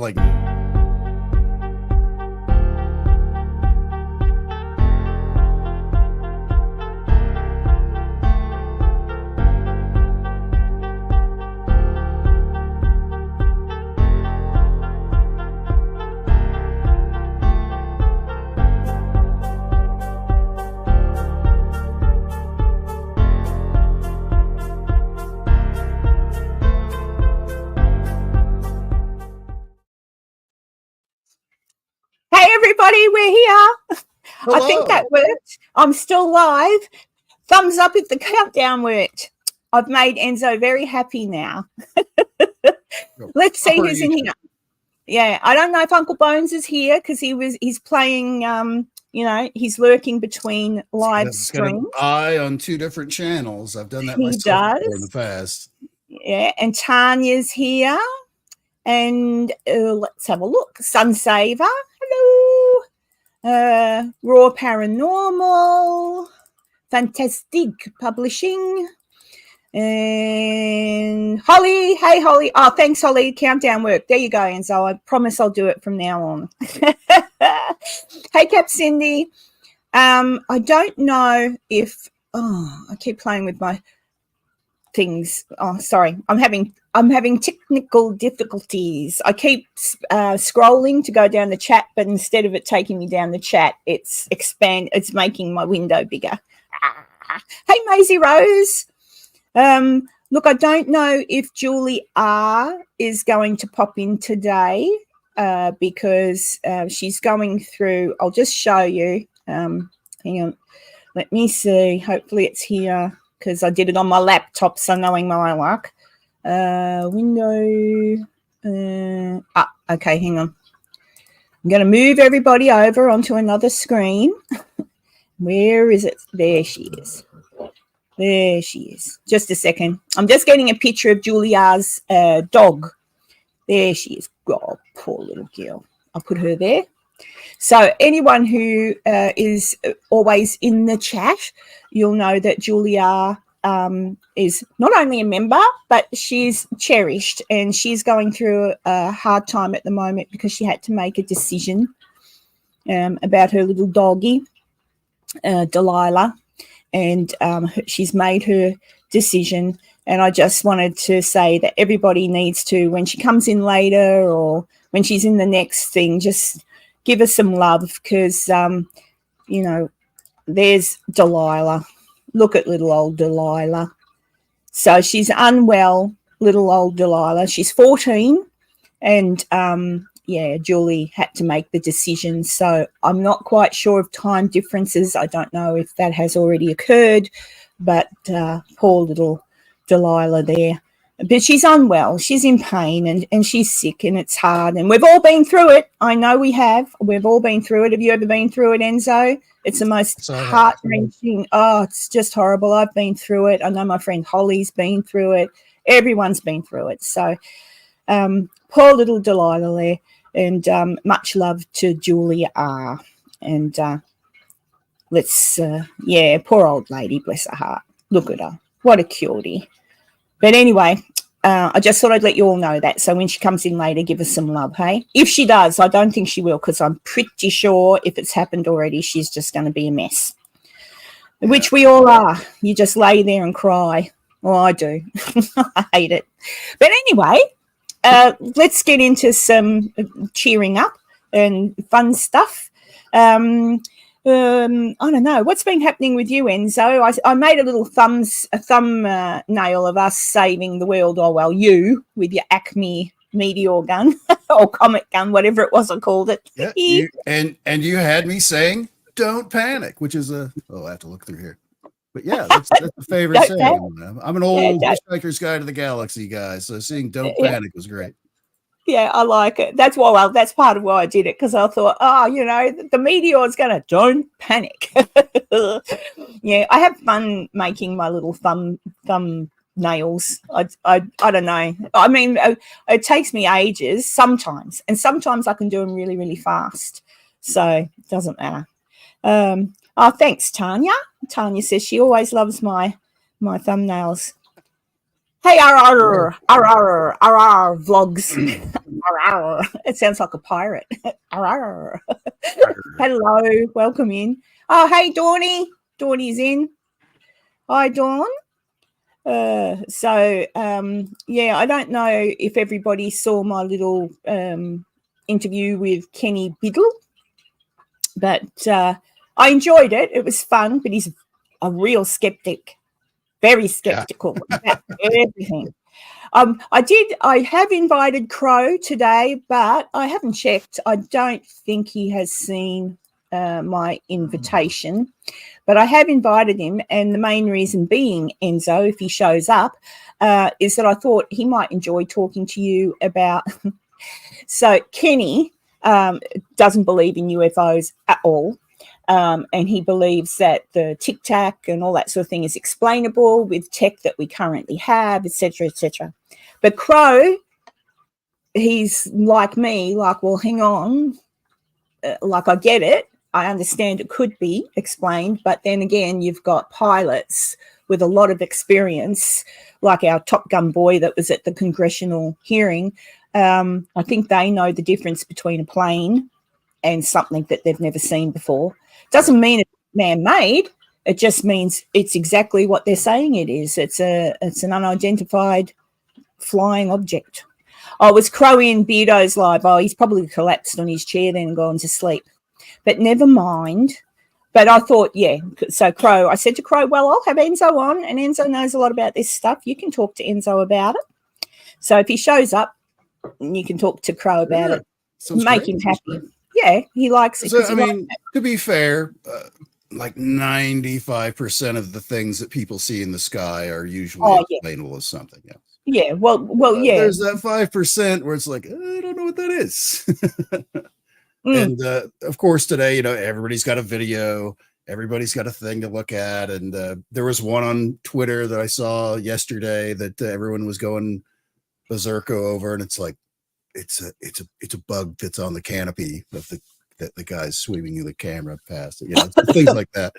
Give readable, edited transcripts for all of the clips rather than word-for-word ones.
like. Hey everybody, we're here. Hello. I think that worked. I'm still live. Thumbs up if the countdown worked. I've made Enzo very happy now. Let's see who's in here. Yeah, I don't know if Uncle Bones is here because he's playing. He's lurking between live streams. Eye on two different channels. I've done that He myself does. in the past. Yeah, and Tanya's here. And let's have a look. Sunsaver, hello. Raw Paranormal, Fantastic Publishing, and Holly. Hey, Holly. Oh, thanks, Holly. Countdown work. There you go, Enzo. I promise I'll do it from now on. Hey, Cap Cindy. I don't know if I keep playing with my things. Oh, sorry. I'm having technical difficulties. I keep scrolling to go down the chat, but instead of it taking me down the chat, it's making my window bigger. Hey, Maisie Rose. Look, I don't know if Julie R is going to pop in today because she's going through. I'll just show you. Hang on. Let me see. Hopefully it's here because I did it on my laptop, so knowing my luck. Window. Okay, hang on. I'm going to move everybody over onto another screen. Where is it? There she is. There she is. Just a second. I'm just getting a picture of Julia's dog. There she is. Oh, poor little girl. I'll put her there. So anyone who is always in the chat, you'll know that Julia is not only a member, but she's cherished, and she's going through a hard time at the moment because she had to make a decision about her little doggie, Delilah, and she's made her decision. And I just wanted to say that everybody needs to, when she comes in later or when she's in the next thing, just give her some love because, there's Delilah. Look at little old Delilah. So she's unwell, little old Delilah. She's 14 and, Julie had to make the decision. So I'm not quite sure of time differences. I don't know if that has already occurred, but poor little Delilah there. But she's unwell. She's in pain and she's sick and it's hard. And we've all been through it. I know we have. We've all been through it. Have you ever been through it, Enzo? It's the most heart-wrenching. Oh, it's just horrible. I've been through it. I know my friend Holly's been through it. Everyone's been through it. So poor little Delilah there. And much love to Julia R. And poor old lady, bless her heart. Look at her. What a cutie. But anyway, I just thought I'd let you all know that. So when she comes in later, give us some love, hey? If she does, I don't think she will because I'm pretty sure if it's happened already, she's just going to be a mess, which we all are. You just lay there and cry. Well, I do. I hate it. But anyway, let's get into some cheering up and fun stuff. I don't know what's been happening with you, Enzo. I made a little thumbnail of us saving the world. Oh well, you with your Acme meteor gun or comet gun, whatever it was I called it. Yeah, and you had me saying, "Don't panic," which is I have to look through here. But yeah, that's a favorite saying. I'm an old Hitchhiker's Guide to the Galaxy guy, so seeing "Don't Panic" was great. Yeah, I like it. That's part of why I did it, because I thought, the meteor is going to, don't panic. Yeah, I have fun making my little thumb nails. I don't know. I mean, it takes me ages sometimes, and sometimes I can do them really, really fast. So it doesn't matter. Thanks, Tanya. Tanya says she always loves my thumbnails. Hey, vlogs. It sounds like a pirate. Hello, welcome in. Oh, hey, Dawny. Dawny's in. Hi, Dawn. Yeah, I don't know if everybody saw my little interview with Kenny Biddle, but I enjoyed it. It was fun, but he's a real skeptic, very skeptical about everything. I have invited Crow today, but I haven't checked. I don't think he has seen my invitation, but I have invited him. And the main reason being, Enzo, if he shows up, is that I thought he might enjoy talking to you about. So Kenny doesn't believe in UFOs at all. And he believes that the Tic Tac and all that sort of thing is explainable with tech that we currently have, etc., etc. But Crow, he's like me, like, well, hang on, like I get it. I understand it could be explained, but then again, you've got pilots with a lot of experience, like our Top Gun boy that was at the congressional hearing. I think they know the difference between a plane and something that they've never seen before. Doesn't mean it's man-made. It just means it's exactly what they're saying it is. It's an unidentified flying object. Oh, it was Crow in Beardo's live. Oh, he's probably collapsed on his chair then and gone to sleep. But never mind. But I thought, yeah. So Crow, I said to Crow, well, I'll have Enzo on, and Enzo knows a lot about this stuff. You can talk to Enzo about it. So if he shows up, you can talk to Crow about it. Make him happy. Yeah, he likes it. So, I mean, to be fair, like 95% of the things that people see in the sky are usually explainable as something else. Yeah, well, yeah. There's that 5% where it's like, I don't know what that is. And of course, today, everybody's got a video, everybody's got a thing to look at. And there was one on Twitter that I saw yesterday that everyone was going berserko over, and it's like, it's a bug that's on the canopy of the guy's sweeping the camera past it. Things like that.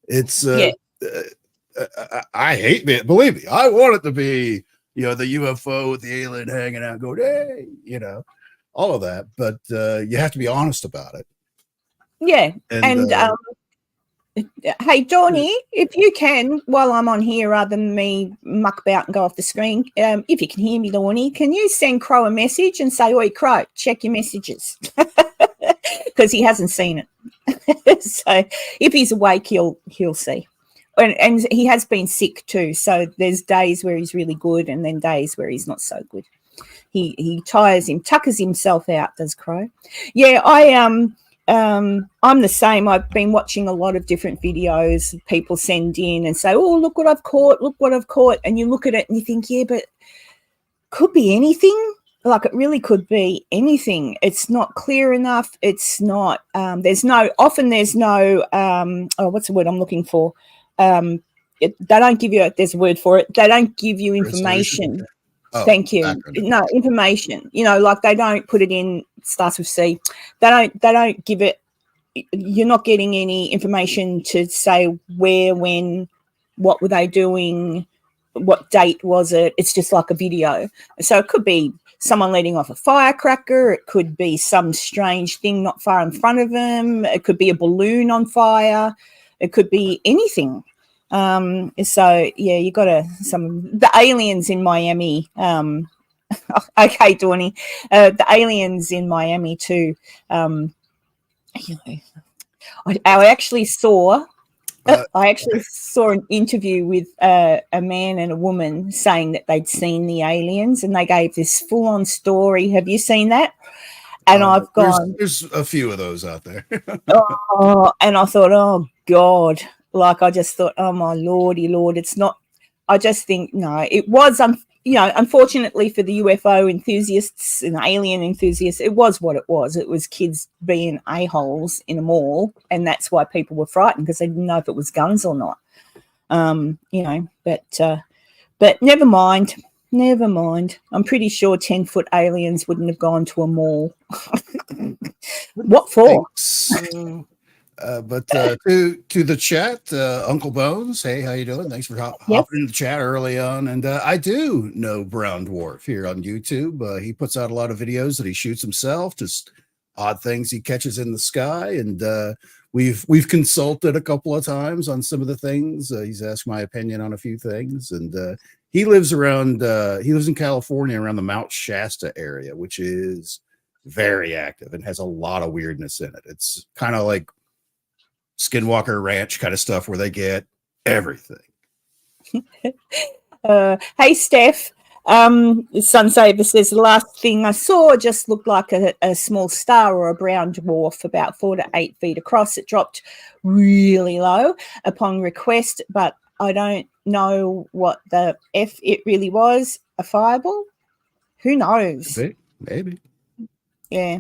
It's I hate it. Believe me, I want it to be the UFO with the alien hanging out, going, hey, all of that. But you have to be honest about it. Yeah, and hey, Donnie, if you can, while I'm on here, rather than me muck about and go off the screen, if you can hear me, Donnie, can you send Crow a message and say, oi, Crow, check your messages? Because he hasn't seen it. So if he's awake, he'll see. And he has been sick too. So there's days where he's really good and then days where he's not so good. He tuckers himself out, does Crow. Yeah, I'm the same. I've been watching a lot of different videos people send in and say, oh, look what I've caught. And you look at it and you think, yeah, but could be anything. Like it really could be anything. It's not clear enough. It's not, there's no, what's the word I'm looking for? They don't give you, there's a word for it. They don't give you information. Oh, thank you. No, information. Like they don't put it in, starts with C. They don't give it, you're not getting any information to say where, when, what were they doing, what date was it. It's just like a video. So it could be someone letting off a firecracker. It could be some strange thing not far in front of them. It could be a balloon on fire. It could be anything. So yeah, you got the aliens in Miami. Okay, Dawny, the aliens in Miami too. I actually saw an interview with a man and a woman saying that they'd seen the aliens, and they gave this full-on story. Have you seen that? And I've gone. There's a few of those out there. And I thought, oh God. Like I just thought, oh my lordy Lord, it's not. I just think no, it was. Unfortunately for the UFO enthusiasts and alien enthusiasts, it was what it was. It was kids being a-holes in a mall, and that's why people were frightened because they didn't know if it was guns or not. But never mind. I'm pretty sure 10-foot aliens wouldn't have gone to a mall. What for? But to the chat, Uncle Bones, hey, how you doing? Thanks for hopping in the chat early on. And I do know Brown Dwarf here on YouTube. He puts out a lot of videos that he shoots himself, just odd things he catches in the sky. And we've consulted a couple of times on some of the things. He's asked my opinion on a few things, and he lives in California around the Mount Shasta area, which is very active and has a lot of weirdness in it. It's kind of like Skinwalker Ranch kind of stuff where they get everything. Hey, Steph. Sunsaver says the last thing I saw just looked like a small star or a brown dwarf about 4 to 8 feet across. It dropped really low upon request, but I don't know what the F it really was. A fireball? Who knows? Maybe. Yeah.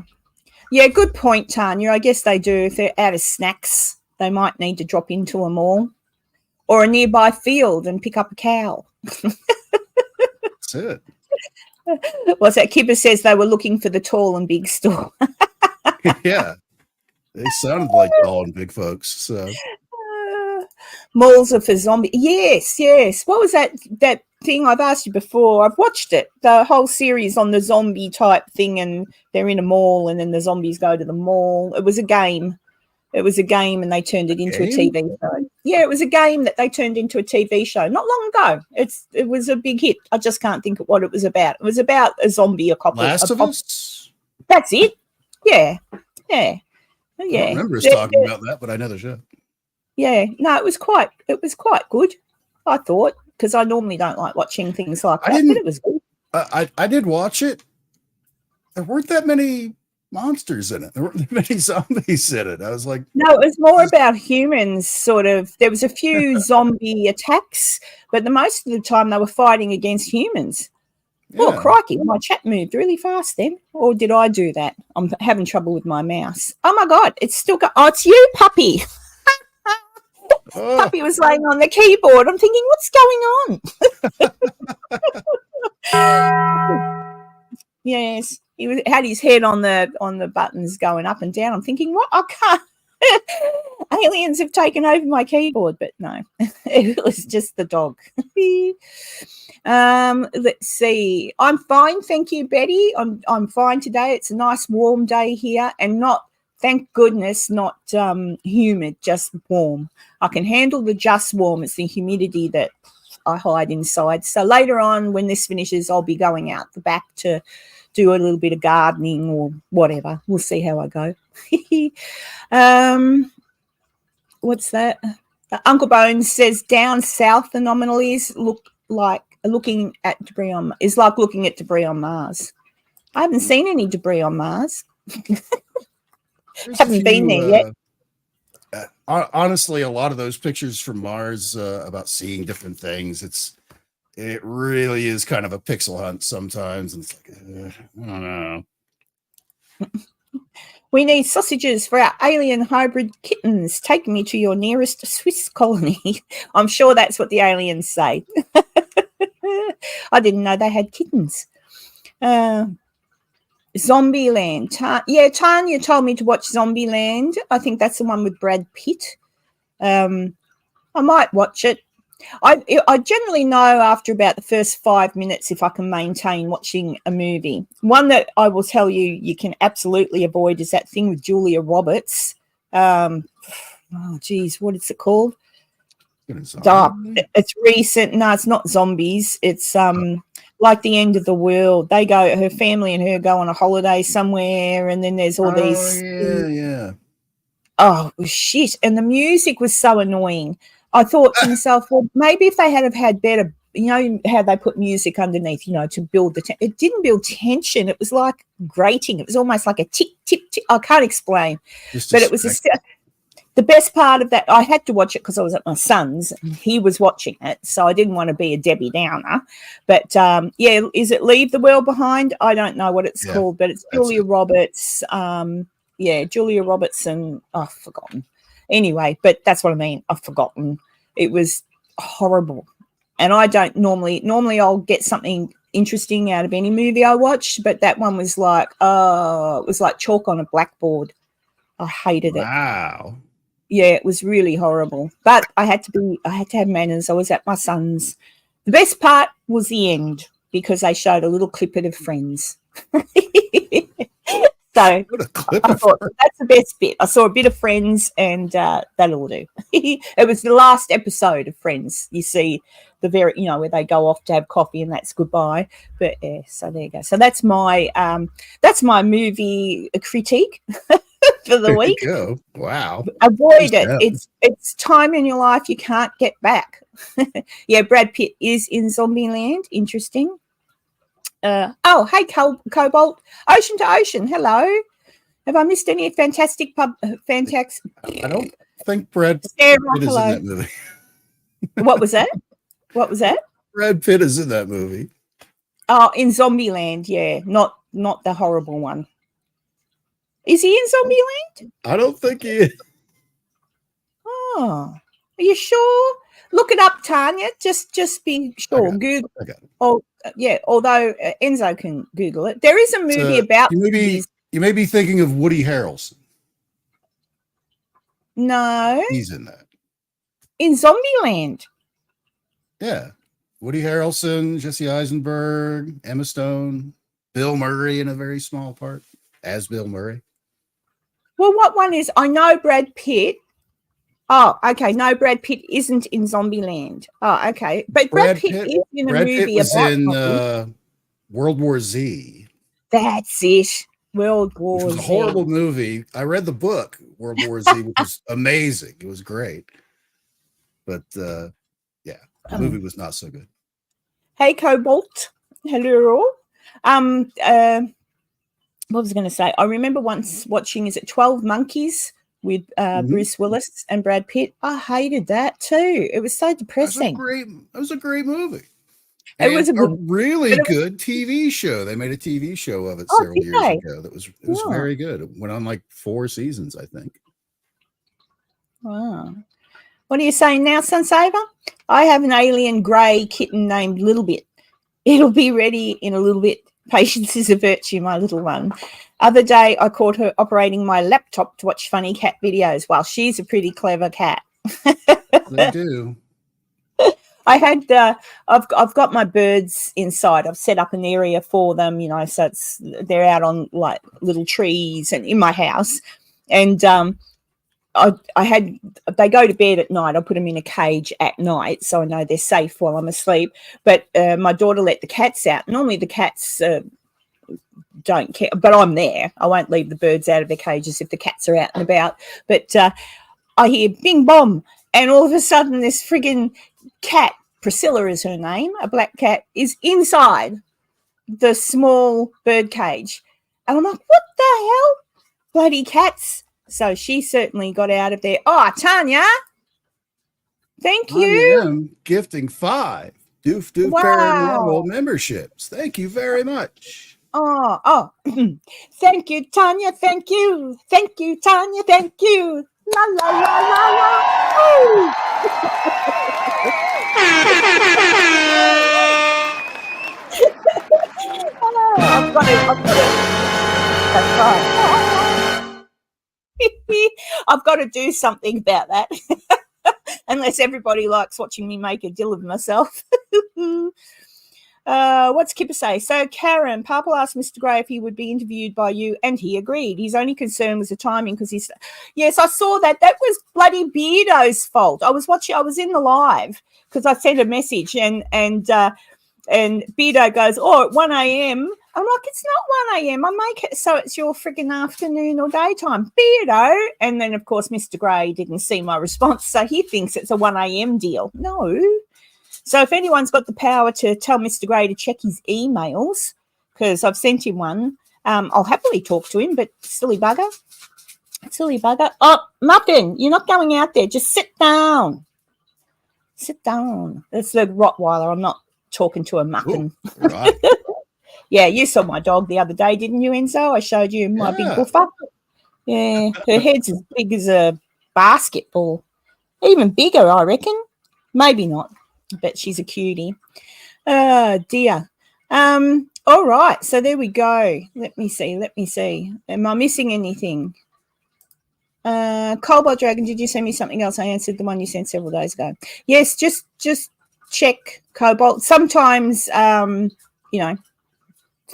Yeah, good point, Tanya. I guess they do. If they're out of snacks, they might need to drop into a mall or a nearby field and pick up a cow. That's it. What's that? Kipper says they were looking for the tall and big store. Yeah. They sounded like tall and big folks. So malls are for zombie. Yes. What was that thing I've asked you before? I've watched it, the whole series on the zombie type thing, and they're in a mall and then the zombies go to the mall. It was a game. And they turned it into a TV show. Yeah, it was a game that they turned into a TV show not long ago. It was a big hit. I just can't think of what it was about. It was about a zombie, a couple. Last of Us? That's it. Yeah. I don't remember us talking about that, but I know the show. Yeah. No, it was quite good, I thought, because I normally don't like watching things like that, but it was good. I did watch it. There weren't that many monsters in it. There weren't many zombies in it. I was like, no, it was more about humans, sort of. There was a few zombie attacks, but most of the time they were fighting against humans. Yeah. Oh, crikey, my chat moved really fast then. Or did I do that? I'm having trouble with my mouse. Oh, my God, it's still got... Oh, it's you, Puppy. Puppy was laying on the keyboard. I'm thinking, what's going on? Yes. He had his head on the buttons going up and down. I'm thinking, what? I can't. Aliens have taken over my keyboard, but no, it was just the dog. Let's see. I'm fine, thank you, Betty. I'm fine today. It's a nice warm day here, and thank goodness, not humid, just warm. I can handle the just warm. It's the humidity that I hide inside. So later on, when this finishes, I'll be going out the back to do a little bit of gardening or whatever. We'll see how I go. What's that? Uncle Bones says down south anomalies looking at debris on Mars. I haven't seen any debris on Mars. Haven't been there yet. Honestly, a lot of those pictures from Mars about seeing different things, it really is kind of a pixel hunt sometimes. And it's like, I don't know. We need sausages for our alien hybrid kittens. Take me to your nearest Swiss colony. I'm sure that's what the aliens say. I didn't know they had kittens. Zombieland. Tanya told me to watch Zombieland. I think that's the one with Brad Pitt. I might watch it. I generally know after about the first 5 minutes if I can maintain watching a movie. One that I will tell you can absolutely avoid is that thing with Julia Roberts. What is it called? It's recent. No, it's not zombies. It's like the end of the world. Her family and her go on a holiday somewhere, and then there's all these. Yeah. Oh, shit. And the music was so annoying. I thought to myself, well, maybe if they had better, how they put music underneath, to build it didn't build tension. It was like grating. It was almost like a tick, tick, tick. I can't explain. But it was the best part of that. I had to watch it because I was at my son's and he was watching it. So I didn't want to be a Debbie Downer. But is it Leave the World Behind? I don't know what it's called, but it's Julia Roberts. Julia Roberts and I've forgotten. Anyway, but that's what I mean. I've forgotten. It was horrible. And I don't normally I'll get something interesting out of any movie I watch, but that one was like, it was like chalk on a blackboard. I hated it. Wow. Yeah, it was really horrible. But I had to have manners. I was at my son's. The best part was the end because they showed a little clip of Friends. So What a clip I of thought her. that's the best bit. I saw a bit of Friends, and that'll do. It was the last episode of Friends. You see the where they go off to have coffee, and that's goodbye. But yeah, so there you go. So that's my movie critique for the There you week. go. Wow. Avoid Good it. job. It's time in your life you can't get back. Yeah, Brad Pitt is in Zombieland. Interesting. Hey, Cobalt, Ocean to Ocean. Hello. Have I missed any fantastic fantastic? I don't think Brad Sarah, Pitt is in hello. that movie. What was that? What was that? Brad Pitt is in that movie. Oh, in Zombieland, yeah, not the horrible one. Is he in Zombieland? I don't think he is. Oh, are you sure? Look it up, Tanya. Just be sure. Google. I got it. Oh, yeah. Although Enzo can Google it. There is a movie about you may be thinking of Woody Harrelson. No, He's in that. In Zombieland. Yeah. Woody Harrelson, Jesse Eisenberg, Emma Stone, Bill Murray in a very small part as Bill Murray. Well, what one is? I know Brad Pitt. Oh, okay. No, Brad Pitt isn't in Zombieland. Oh, okay. But Brad Pitt is in a movie Pitt was about in World War Z. That's it. World War Z. Which was a horrible movie. I read the book, World War Z, which was amazing. It was great. But yeah, the movie was not so good. Hey, Cobalt. Hello. What was I going to say? I remember once watching, is it 12 Monkeys with Bruce Willis and Brad Pitt? I hated that too. It was so depressing. It was a great movie. It was a really good TV show. They made a TV show of it several years ago. It was very good. It went on like 4 seasons, I think. Wow. What are you saying now, Sunsaver? I have an alien grey kitten named Little Bit. It'll be ready in a little bit. Patience is a virtue, my little one. Other day, I caught her operating my laptop to watch funny cat videos. Well, she's a pretty clever cat. They do. I had, I've got my birds inside. I've set up an area for them, so they're out on like little trees and in my house. And they go to bed at night. I put them in a cage at night so I know they're safe while I'm asleep. But my daughter let the cats out. Normally the cats don't care, but I'm there. I won't leave the birds out of their cages if the cats are out and about. But I hear bing bom, and all of a sudden this friggin' cat, Priscilla is her name, a black cat, is inside the small bird cage. And I'm like, what the hell? Bloody cats. So she certainly got out of there. Oh, Tanya, thank you. I am gifting 5 Doof Paranormal memberships. Thank you very much. Oh, thank you, Tanya. Thank you. Thank you, Tanya. Thank you. La, la, la, la, la. Oh. I've got it. That's right. I've got to do something about that. Unless everybody likes watching me make a deal of myself. What's Kipper say? So, Karen, Papa asked Mr. Gray if he would be interviewed by you, and he agreed. His only concern was the timing because he's... Yes, I saw that. That was bloody Beardo's fault. I was in the live because I sent a message and Beardo goes, at 1 a.m. I'm like, it's not 1 a.m. I make it so it's your friggin' afternoon or daytime. Beardo. And then, of course, Mr. Gray didn't see my response, so he thinks it's a 1 a.m. deal. No. So if anyone's got the power to tell Mr. Gray to check his emails, because I've sent him one, I'll happily talk to him, but silly bugger. Silly bugger. Oh, Muffin, you're not going out there. Just sit down. Sit down. That's the Rottweiler. I'm not talking to a Muffin. Ooh, right. Yeah, you saw my dog the other day, didn't you, Enzo? I showed you my big buffer. Yeah, her head's as big as a basketball. Even bigger, I reckon. Maybe not, but she's a cutie. Oh, dear. All right, so there we go. Let me see. Am I missing anything? Cobalt Dragon, did you send me something else? I answered the one you sent several days ago. Yes, just check Cobalt. Sometimes,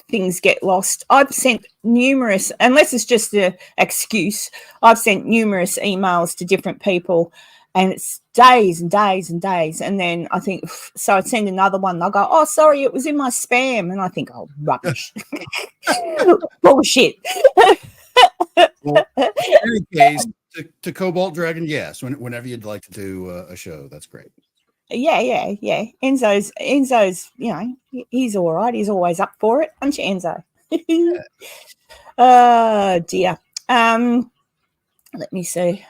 things get lost. I've sent numerous, unless it's just an excuse, I've sent numerous emails to different people, and it's days and days and days. And then I think, so I'd send another one. They'll go, oh, sorry, it was in my spam. And I think, oh, rubbish. Bullshit. Well, in any case, to Cobalt Dragon, yes. Whenever you'd like to do a show, that's great. Yeah. Enzo's, he's all right. He's always up for it, aren't you, Enzo? Oh dear. Let me see.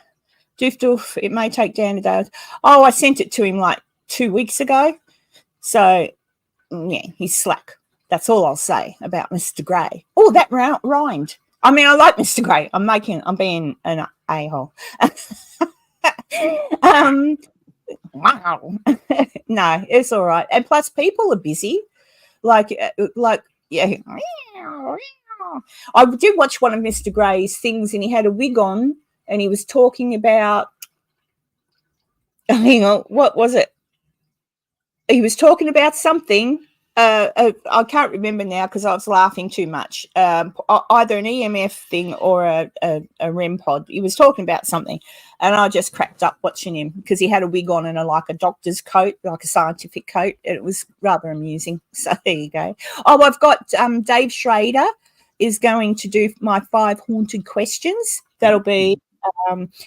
Doof, it may take down a day. Oh, I sent it to him like 2 weeks ago. So yeah, he's slack. That's all I'll say about Mr. Gray. Oh, that rhymed. I mean, I like Mr. Gray. I'm being an a-hole. Wow. No, it's all right. And plus, people are busy. Like, yeah. I did watch one of Mr. Gray's things, and he had a wig on, and he was talking about. Hang on, what was it? He was talking about something. I can't remember now because I was laughing too much. Either an EMF thing or a REM pod. He was talking about something, and I just cracked up watching him because he had a wig on and a doctor's coat, like a scientific coat. And it was rather amusing. So there you go. Oh, I've got Dave Schrader is going to do my 5 haunted questions. That'll be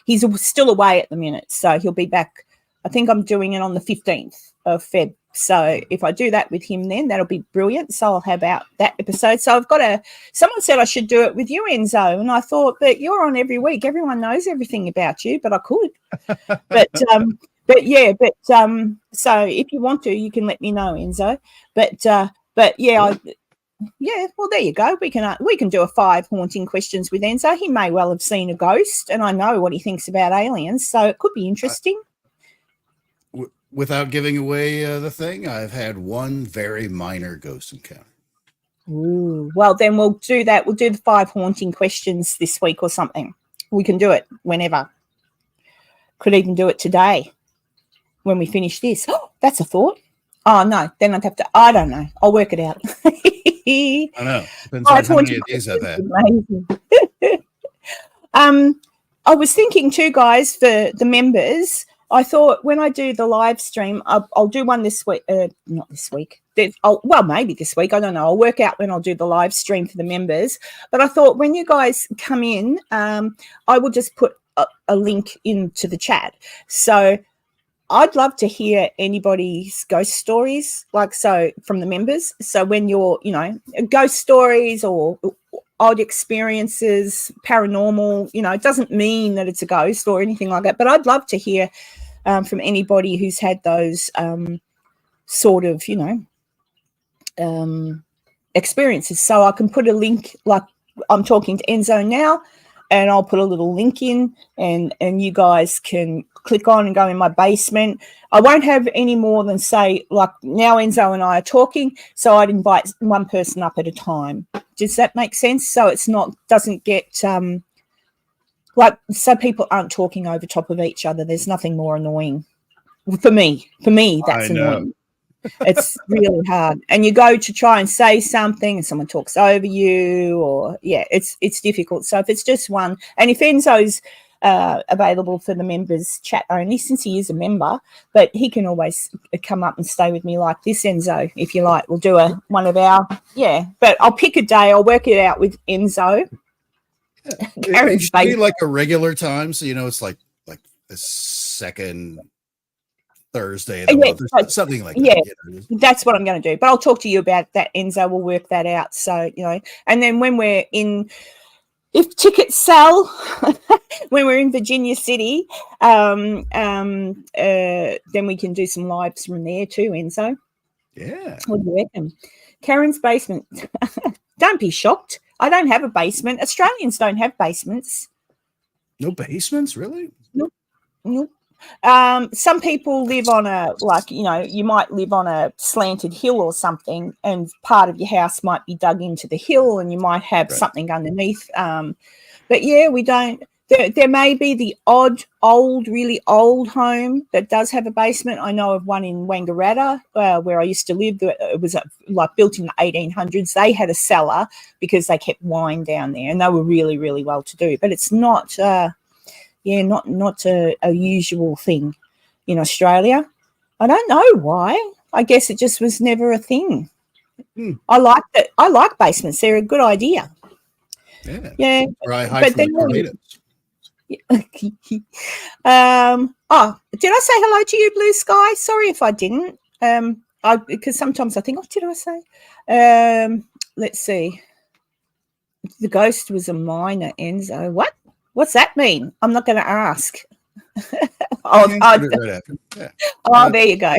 he's still away at the minute, so he'll be back. I think I'm doing it on the 15th of Feb. So if I do that with him, then that'll be brilliant. So I'll have out that episode. So I've got someone said I should do it with you, Enzo. And I thought, but you're on every week. Everyone knows everything about you, but I could. So if you want to, you can let me know, Enzo. Well, there you go. We can do a 5 haunting questions with Enzo. He may well have seen a ghost, and I know what he thinks about aliens. So it could be interesting. Without giving away the thing, I've had one very minor ghost encounter. Ooh, well, then we'll do that. We'll do the 5 haunting questions this week or something. We can do it whenever. Could even do it today when we finish this. Oh, that's a thought. Oh, no. Then I'd have to, I don't know. I'll work it out. I know. Depends on how many of these I've had. I was thinking too, guys, for the members, I thought when I do the live stream, I'll do one this week. Not this week. Maybe this week. I don't know. I'll work out when I'll do the live stream for the members. But I thought when you guys come in, I will just put a link into the chat. So I'd love to hear anybody's ghost stories, from the members. So when you're, ghost stories or odd experiences, paranormal, it doesn't mean that it's a ghost or anything like that. But I'd love to hear from anybody who's had those experiences. So I can put a link, like I'm talking to Enzo now, and I'll put a little link in, and you guys can click on and go in my basement. I won't have any more than, say, like now Enzo and I are talking, so I'd invite one person up at a time. Does that make sense? So it's doesn't get so people aren't talking over top of each other. There's nothing more annoying for me. That's annoying. It's really hard. And you go to try and say something and someone talks over you, or it's difficult. So if it's just one, and if Enzo's available for the members chat only, since he is a member, but he can always come up and stay with me like this, Enzo, if you like. We'll do one of our, but I'll pick a day. I'll work it out with Enzo. It should be like a regular time. So, it's like the second Thursday of the month or something like that. That's what I'm going to do. But I'll talk to you about that, Enzo. We'll work that out. So, and then when we're if tickets sell, when we're in Virginia City, then we can do some lives from there too, Enzo. Yeah. What do you reckon? Karen's basement. Don't be shocked. I don't have a basement. Australians don't have basements. No basements, really? Nope. Some people live on you might live on a slanted hill or something, and part of your house might be dug into the hill, and you might have something underneath. But we don't. There may be the odd, really old home that does have a basement. I know of one in Wangaratta where I used to live. It was like built in the 1800s. They had a cellar because they kept wine down there, and they were really, really well to do. But it's not, not a usual thing in Australia. I don't know why. I guess it just was never a thing. I like that. I like basements. They're a good idea. Yeah. Or I hide from the tornadoes. Did I say hello to you, Blue Sky? Sorry if I didn't. Because sometimes I think, did I say? Let's see. The ghost was a minor, Enzo. What? What's that mean? I'm not going to ask. Right after. Yeah. There you go.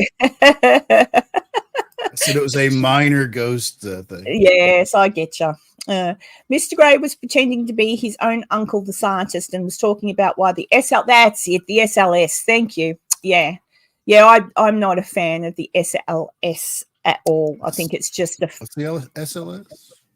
I said it was a minor ghost thing. Yes, I get you. Mr. Gray was pretending to be his own uncle, the scientist, and was talking about why the that's it, the SLS. Thank you. Yeah. I'm not a fan of the SLS at all. I think it's just What's the SLS?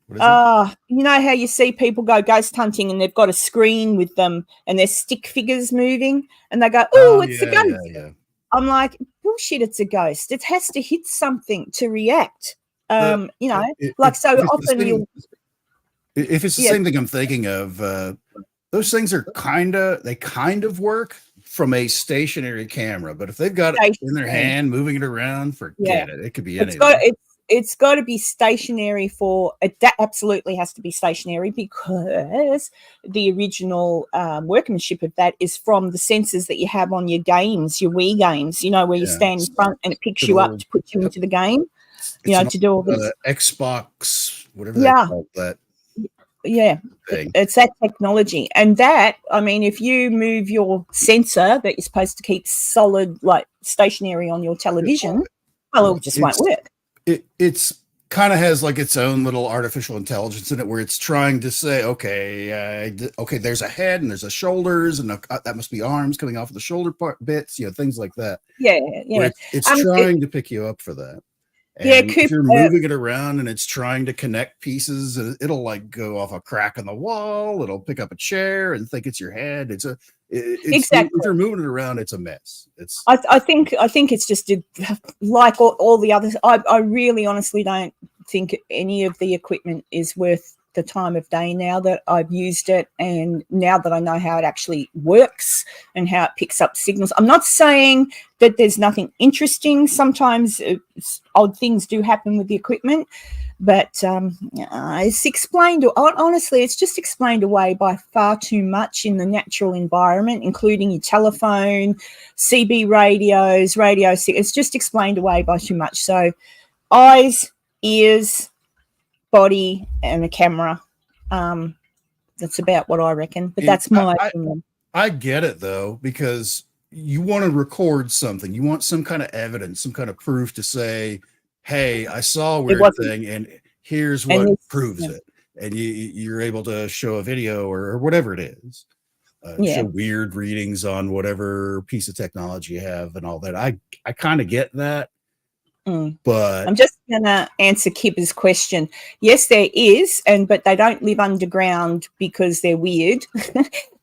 What is you know how you see people go ghost hunting and they've got a screen with them and there's stick figures moving and they go, it's a ghost. Yeah. I'm like, bullshit, it's a ghost. It has to hit something to react. So often if it's the same thing I'm thinking of, those things are kind of work from a stationary camera, but if they've got it in their hand, moving it around, forget it. It could be anything. It's got to be stationary that absolutely has to be stationary because the original workmanship of that is from the sensors that you have on your games, your Wii games, where you stand in front and it picks you up to put you into the game, to do all this. Xbox, whatever they call that. Yeah, it's that technology. And that, if you move your sensor that you're supposed to keep solid, like stationary on your television, it just won't work. It's kind of has like its own little artificial intelligence in it where it's trying to say, okay, there's a head and there's a shoulders and that must be arms coming off of the shoulder bits, things like that. Yeah. It's trying to pick you up for that. And if you're moving it around and it's trying to connect pieces, it'll like go off a crack in the wall. It'll pick up a chair and think it's your head. Exactly. If you're moving it around, it's a mess. I think it's just like all the others. I really honestly don't think any of the equipment is worth the time of day now that I've used it and now that I know how it actually works and how it picks up signals. I'm not saying that there's nothing interesting. Sometimes odd things do happen with the equipment, but it's explained, honestly, it's just explained away by far too much in the natural environment, including your telephone, CB radios, it's just explained away by too much. So eyes, ears, body and a camera. That's about what I reckon, but that's my opinion. I get it though, because you want to record something. You want some kind of evidence, some kind of proof to say, hey, I saw a weird thing and here's what proves it. And you're able to show a video or whatever it is. Show weird readings on whatever piece of technology you have and all that. I kind of get that. But I'm just going to answer Kibber's question. Yes, there is, but they don't live underground because they're weird.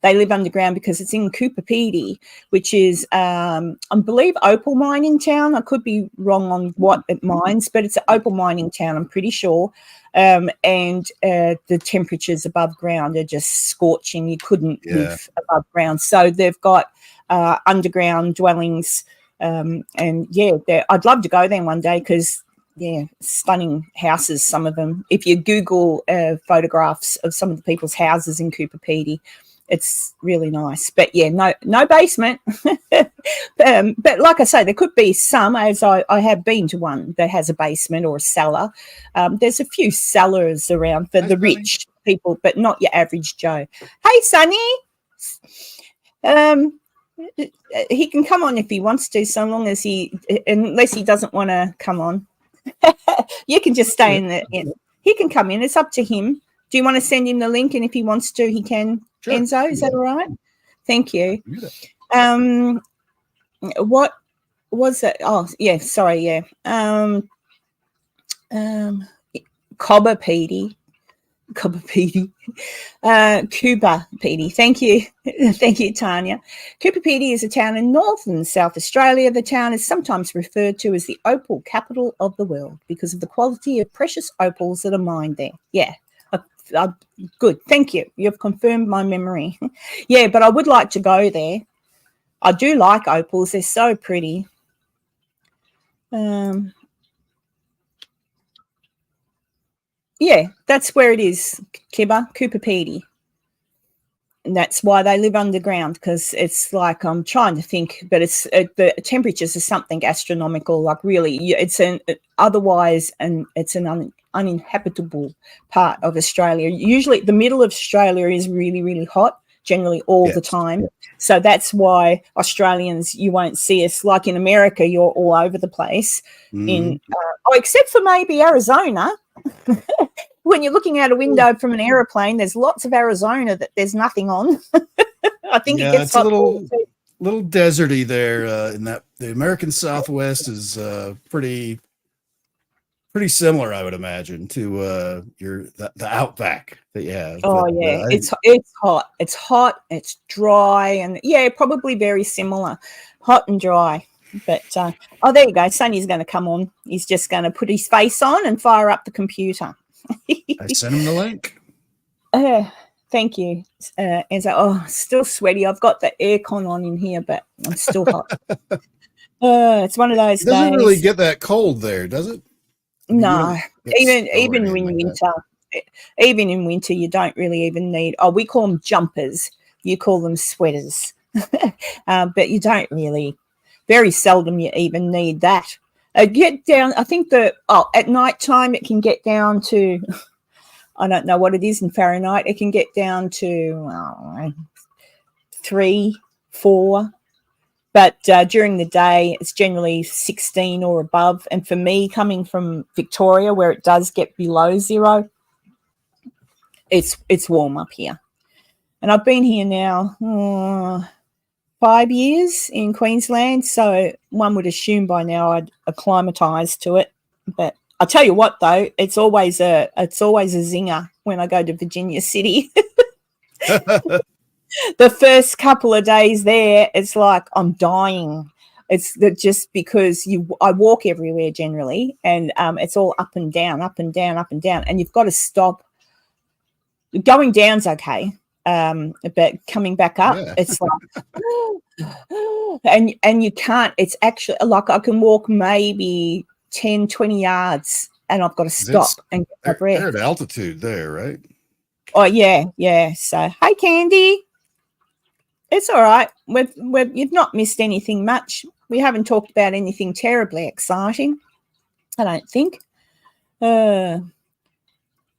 They live underground because it's in Cooper Pedy, which is, I believe, opal mining town. I could be wrong on what it mines, but it's an opal mining town, I'm pretty sure. And the temperatures above ground are just scorching. You couldn't live above ground. So they've got underground dwellings. I'd love to go there one day because, stunning houses, some of them. If you Google photographs of some of the people's houses in Cooper Pedy, it's really nice. But, no basement. But like I say, there could be some, as I have been to one that has a basement or a cellar. There's a few cellars around for the rich people, but not your average Joe. Hey, Sonny. He can come on if he wants to, so long as unless he doesn't want to come on. You can just stay in. He can come in. It's up to him. Do you want to send him the link? And if he wants to, he can. Sure. Enzo, is that all right? Thank you. What was it? Oh, yeah. Sorry. Yeah. Cobber Pedy. Copper Petey. Cuba Petey. Thank you. Thank you, Tanya. Cooper Petey is a town in northern South Australia. The town is sometimes referred to as the opal capital of the world because of the quality of precious opals that are mined there. Yeah. Good. Thank you. You've confirmed my memory. Yeah, but I would like to go there. I do like opals. They're so pretty. Yeah, that's where it is, Kibba, Cooper Petey. And that's why they live underground, because it's like, I'm trying to think, but it's the temperatures are something astronomical. Like really, it's an otherwise, and it's an uninhabitable part of Australia. Usually, the middle of Australia is really, really hot, generally all the time. So that's why Australians, you won't see us like in America. You're all over the place. Except for maybe Arizona. When you're looking out a window from an aeroplane, there's lots of Arizona that there's nothing on. I think it gets it's a little deserty there. In that the American Southwest is pretty similar, I would imagine, to the outback that you have. Oh, but, yeah, it's hot. It's hot. It's dry, and yeah, probably very similar, hot and dry. But there you go. Sonny's going to come on. He's just going to put his face on and fire up the computer. I sent him the link. Thank you. Enzo. Still sweaty. I've got the aircon on in here, but I'm still hot. It's one of those days. It doesn't really get that cold there, does it? No. Even in winter. Even in winter, you don't really even need. We call them jumpers. You call them sweaters. But you don't really. Very seldom you even need that. Get down, I think at night time it can get down to, I don't know what it is in Fahrenheit, it can get down to 3, 4, but during the day it's generally 16 or above. And for me, coming from Victoria where it does get below 0, it's warm up here. And I've been here now 5 years in Queensland, so one would assume by now I'd acclimatise to it. But I'll tell you what, though, it's always a zinger when I go to Virginia City. The first couple of days there, it's like I'm dying. It's just because I walk everywhere generally, and it's all up and down, up and down, up and down, and you've got to stop. Going down's okay. But coming back up, it's like, and you can't, it's actually like I can walk maybe 10, 20 yards and I've got to stop and get my breath. They're at altitude there, right? Oh, yeah. So, hey, Candy. It's all right. You've not missed anything much. We haven't talked about anything terribly exciting, I don't think.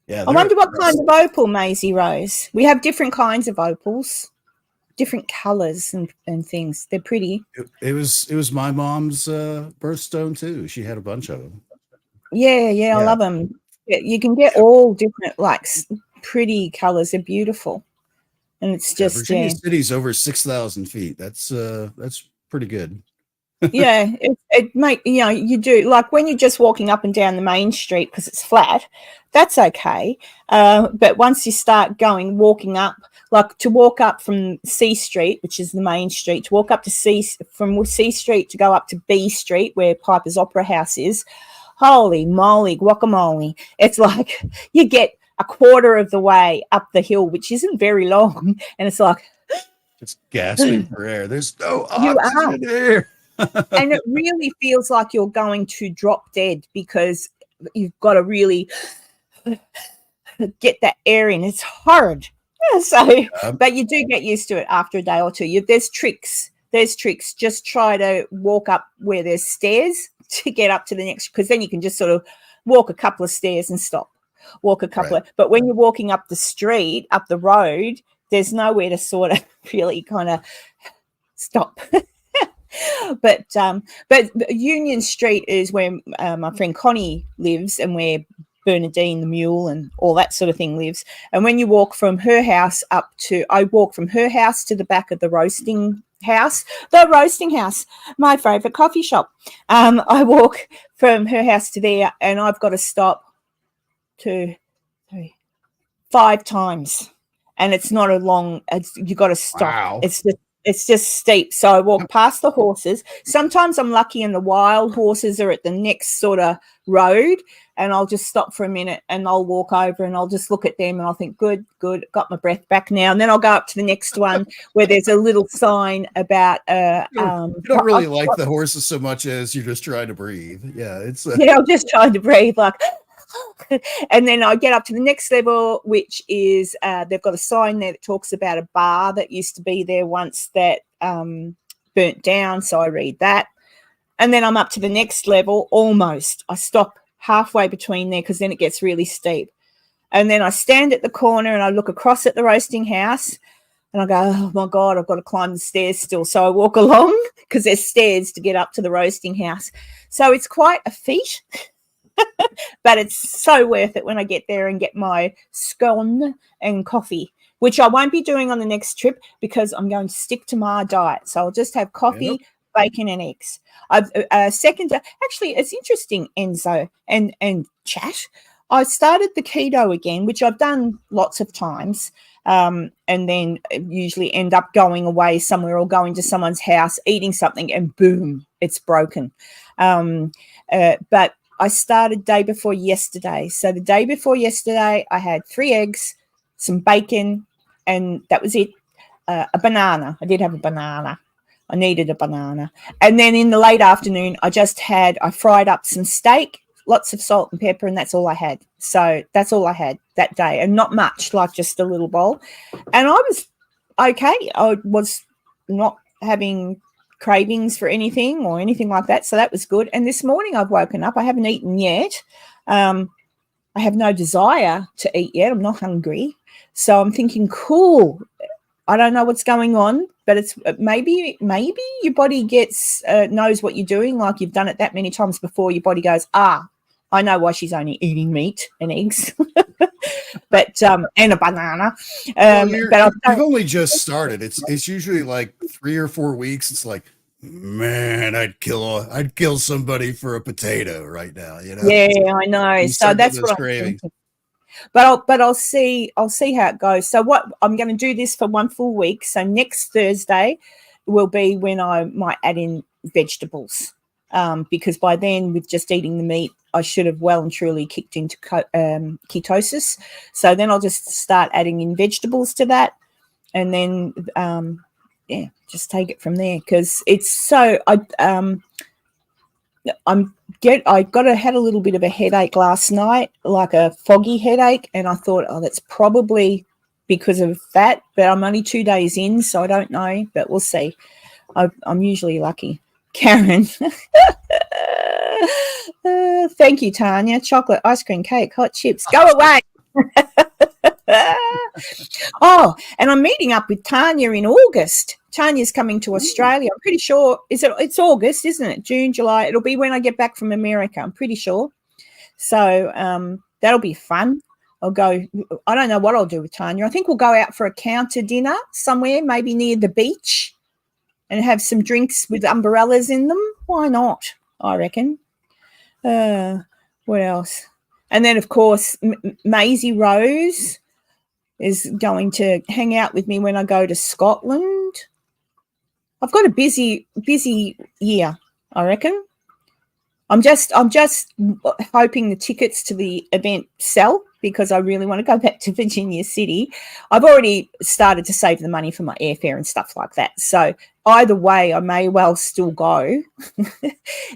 Yeah, I wonder what kind of opal, Maisie Rose. We have different kinds of opals, different colours and things. They're pretty. It was my mom's birthstone too. She had a bunch of them. Yeah. I love them. You can get all different, like pretty colours. They're beautiful, and it's just Virginia City's over 6,000 feet. That's pretty good. Yeah, it make you do, like when you're just walking up and down the main street because it's flat, that's okay. But once you start walking up, like to walk up from C Street, which is the main street, to walk up to from C Street to go up to B Street where Piper's Opera House is, holy moly, guacamole! It's like you get a quarter of the way up the hill, which isn't very long, and it's like it's gasping for air. There's no oxygen here. And it really feels like you're going to drop dead because you've got to really get that air in. It's hard. So, but you do get used to it after a day or two. There's tricks. Just try to walk up where there's stairs to get up to the next, because then you can just sort of walk a couple of stairs and stop. Walk a couple of, but when you're walking up the street, up the road, there's nowhere to sort of really kind of stop. But Union Street is where my friend Connie lives and where Bernadine the mule and all that sort of thing lives. And when you walk from her house I walk from her house to the back of the roasting house, my favourite coffee shop. I walk from her house to there and I've got to stop 2, 3, 5 times, and it's not a long. You got to stop. Wow. It's just steep. So I walk past the horses. Sometimes I'm lucky and the wild horses are at the next sort of road, and I'll just stop for a minute and I'll walk over and I'll just look at them and I'll think, good, got my breath back now. And then I'll go up to the next one where there's a little sign about you don't really like the horses so much as you're just trying to breathe. Yeah, it's yeah, I'm just trying to breathe like. And then I get up to the next level, which is they've got a sign there that talks about a bar that used to be there once that burnt down. So I read that. And then I'm up to the next level almost. I stop halfway between there because then it gets really steep. And then I stand at the corner and I look across at the roasting house and I go, oh, my God, I've got to climb the stairs still. So I walk along because there's stairs to get up to the roasting house. So it's quite a feat. But it's so worth it when I get there and get my scone and coffee, which I won't be doing on the next trip because I'm going to stick to my diet. So I'll just have coffee, bacon, and eggs. Actually, it's interesting, Enzo and chat. I started the keto again, which I've done lots of times, and then usually end up going away somewhere or going to someone's house, eating something, and boom, it's broken. But I started day before yesterday. So the day before yesterday, I had 3 eggs, some bacon, and that was it. A banana. I did have a banana. I needed a banana. And then in the late afternoon, I fried up some steak, lots of salt and pepper, and that's all I had. So that's all I had that day, and not much, like just a little bowl. And I was okay. I was not having cravings for anything or anything like that, so that was good. And this morning I've woken up, I haven't eaten yet. I have no desire to eat yet. I'm not hungry, so I'm thinking, cool, I don't know what's going on, but it's maybe your body gets knows what you're doing, like you've done it that many times before. Your body goes, I know why she's only eating meat and eggs, but and a banana. But you've only just started. It's usually like 3 or 4 weeks. It's like, man, I'd kill somebody for a potato right now. You know? Yeah, I know. So that's what I'm thinking. But I'll see how it goes. So what I'm going to do this for 1 full week. So next Thursday will be when I might add in vegetables, because by then with just eating the meat, I should have well and truly kicked into ketosis. So then I'll just start adding in vegetables to that, and then just take it from there, because it's so I had a little bit of a headache last night, like a foggy headache, and I thought, that's probably because of that, but I'm only 2 days in, so I don't know, but we'll see. I'm usually lucky. Karen. Thank you, Tanya. Chocolate, ice cream, cake, hot chips. Go away. And I'm meeting up with Tanya in August. Tanya's coming to Australia. I'm pretty sure it's August, isn't it? June, July. It'll be when I get back from America, I'm pretty sure. So that'll be fun. I'll go. I don't know what I'll do with Tanya. I think we'll go out for a counter dinner somewhere, maybe near the beach, and have some drinks with umbrellas in them. Why not? I reckon. What else? And then, of course, Maisie Rose is going to hang out with me when I go to Scotland. I've got a busy year, I reckon. I'm just hoping the tickets to the event sell, because I really want to go back to Virginia City. I've already started to save the money for my airfare and stuff like that. So either way, I may well still go. But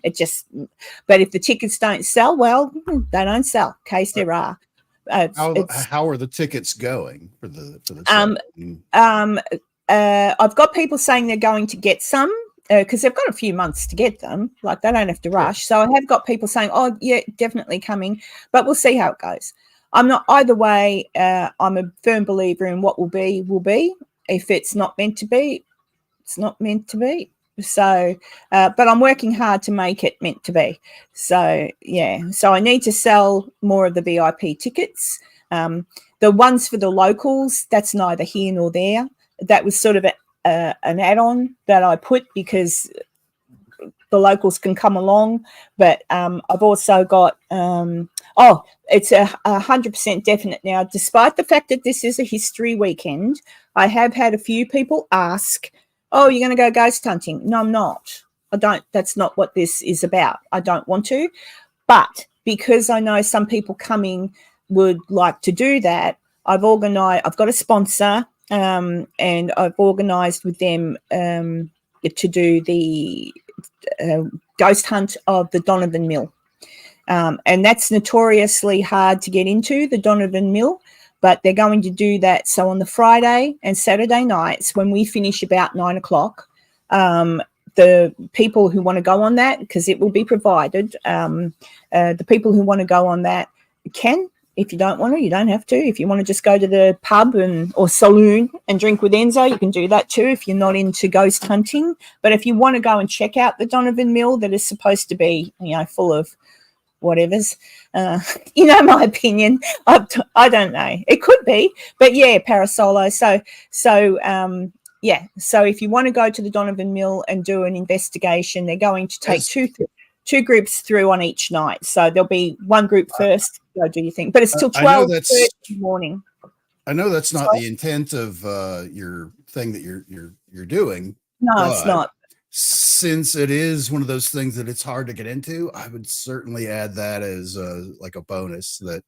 if the tickets don't sell, well, they don't sell. Case there are. How are the tickets going for the I've got people saying they're going to get some, because they've got a few months to get them. Like, they don't have to rush. So I have got people saying, oh, yeah, definitely coming. But we'll see how it goes. I'm not either way. I'm a firm believer in what will be, will be. If it's not meant to be, it's not meant to be. So, but I'm working hard to make it meant to be. So, yeah. So I need to sell more of the VIP tickets. The ones for the locals, that's neither here nor there. That was sort of an add-on that I put because the locals can come along. But I've also got Oh, it's 100% definite now. Despite the fact that this is a history weekend, I have had a few people ask, "Oh, you're going to go ghost hunting?" No, I'm not. I don't. That's not what this is about. I don't want to. But because I know some people coming would like to do that, I've got a sponsor, and I've organised with them to do the ghost hunt of the Donovan Mill. And that's notoriously hard to get into, the Donovan Mill, but they're going to do that. So on the Friday and Saturday nights, when we finish about 9 o'clock, the people who want to go on that, because it will be provided, the people who want to go on that can. If you don't want to, you don't have to. If you want to just go to the pub or saloon and drink with Enzo, you can do that too if you're not into ghost hunting. But if you want to go and check out the Donovan Mill, that is supposed to be, full of whatever's, my opinion. I don't know. It could be, but yeah, Parasolo. So if you want to go to the Donovan Mill and do an investigation, they're going to take two groups through on each night. So there'll be one group first, go do your thing, but it's till 12:30 in the morning. I know that's not the intent of your thing that you're doing. No, it's not. Since it is one of those things that it's hard to get into, I would certainly add that as like a bonus that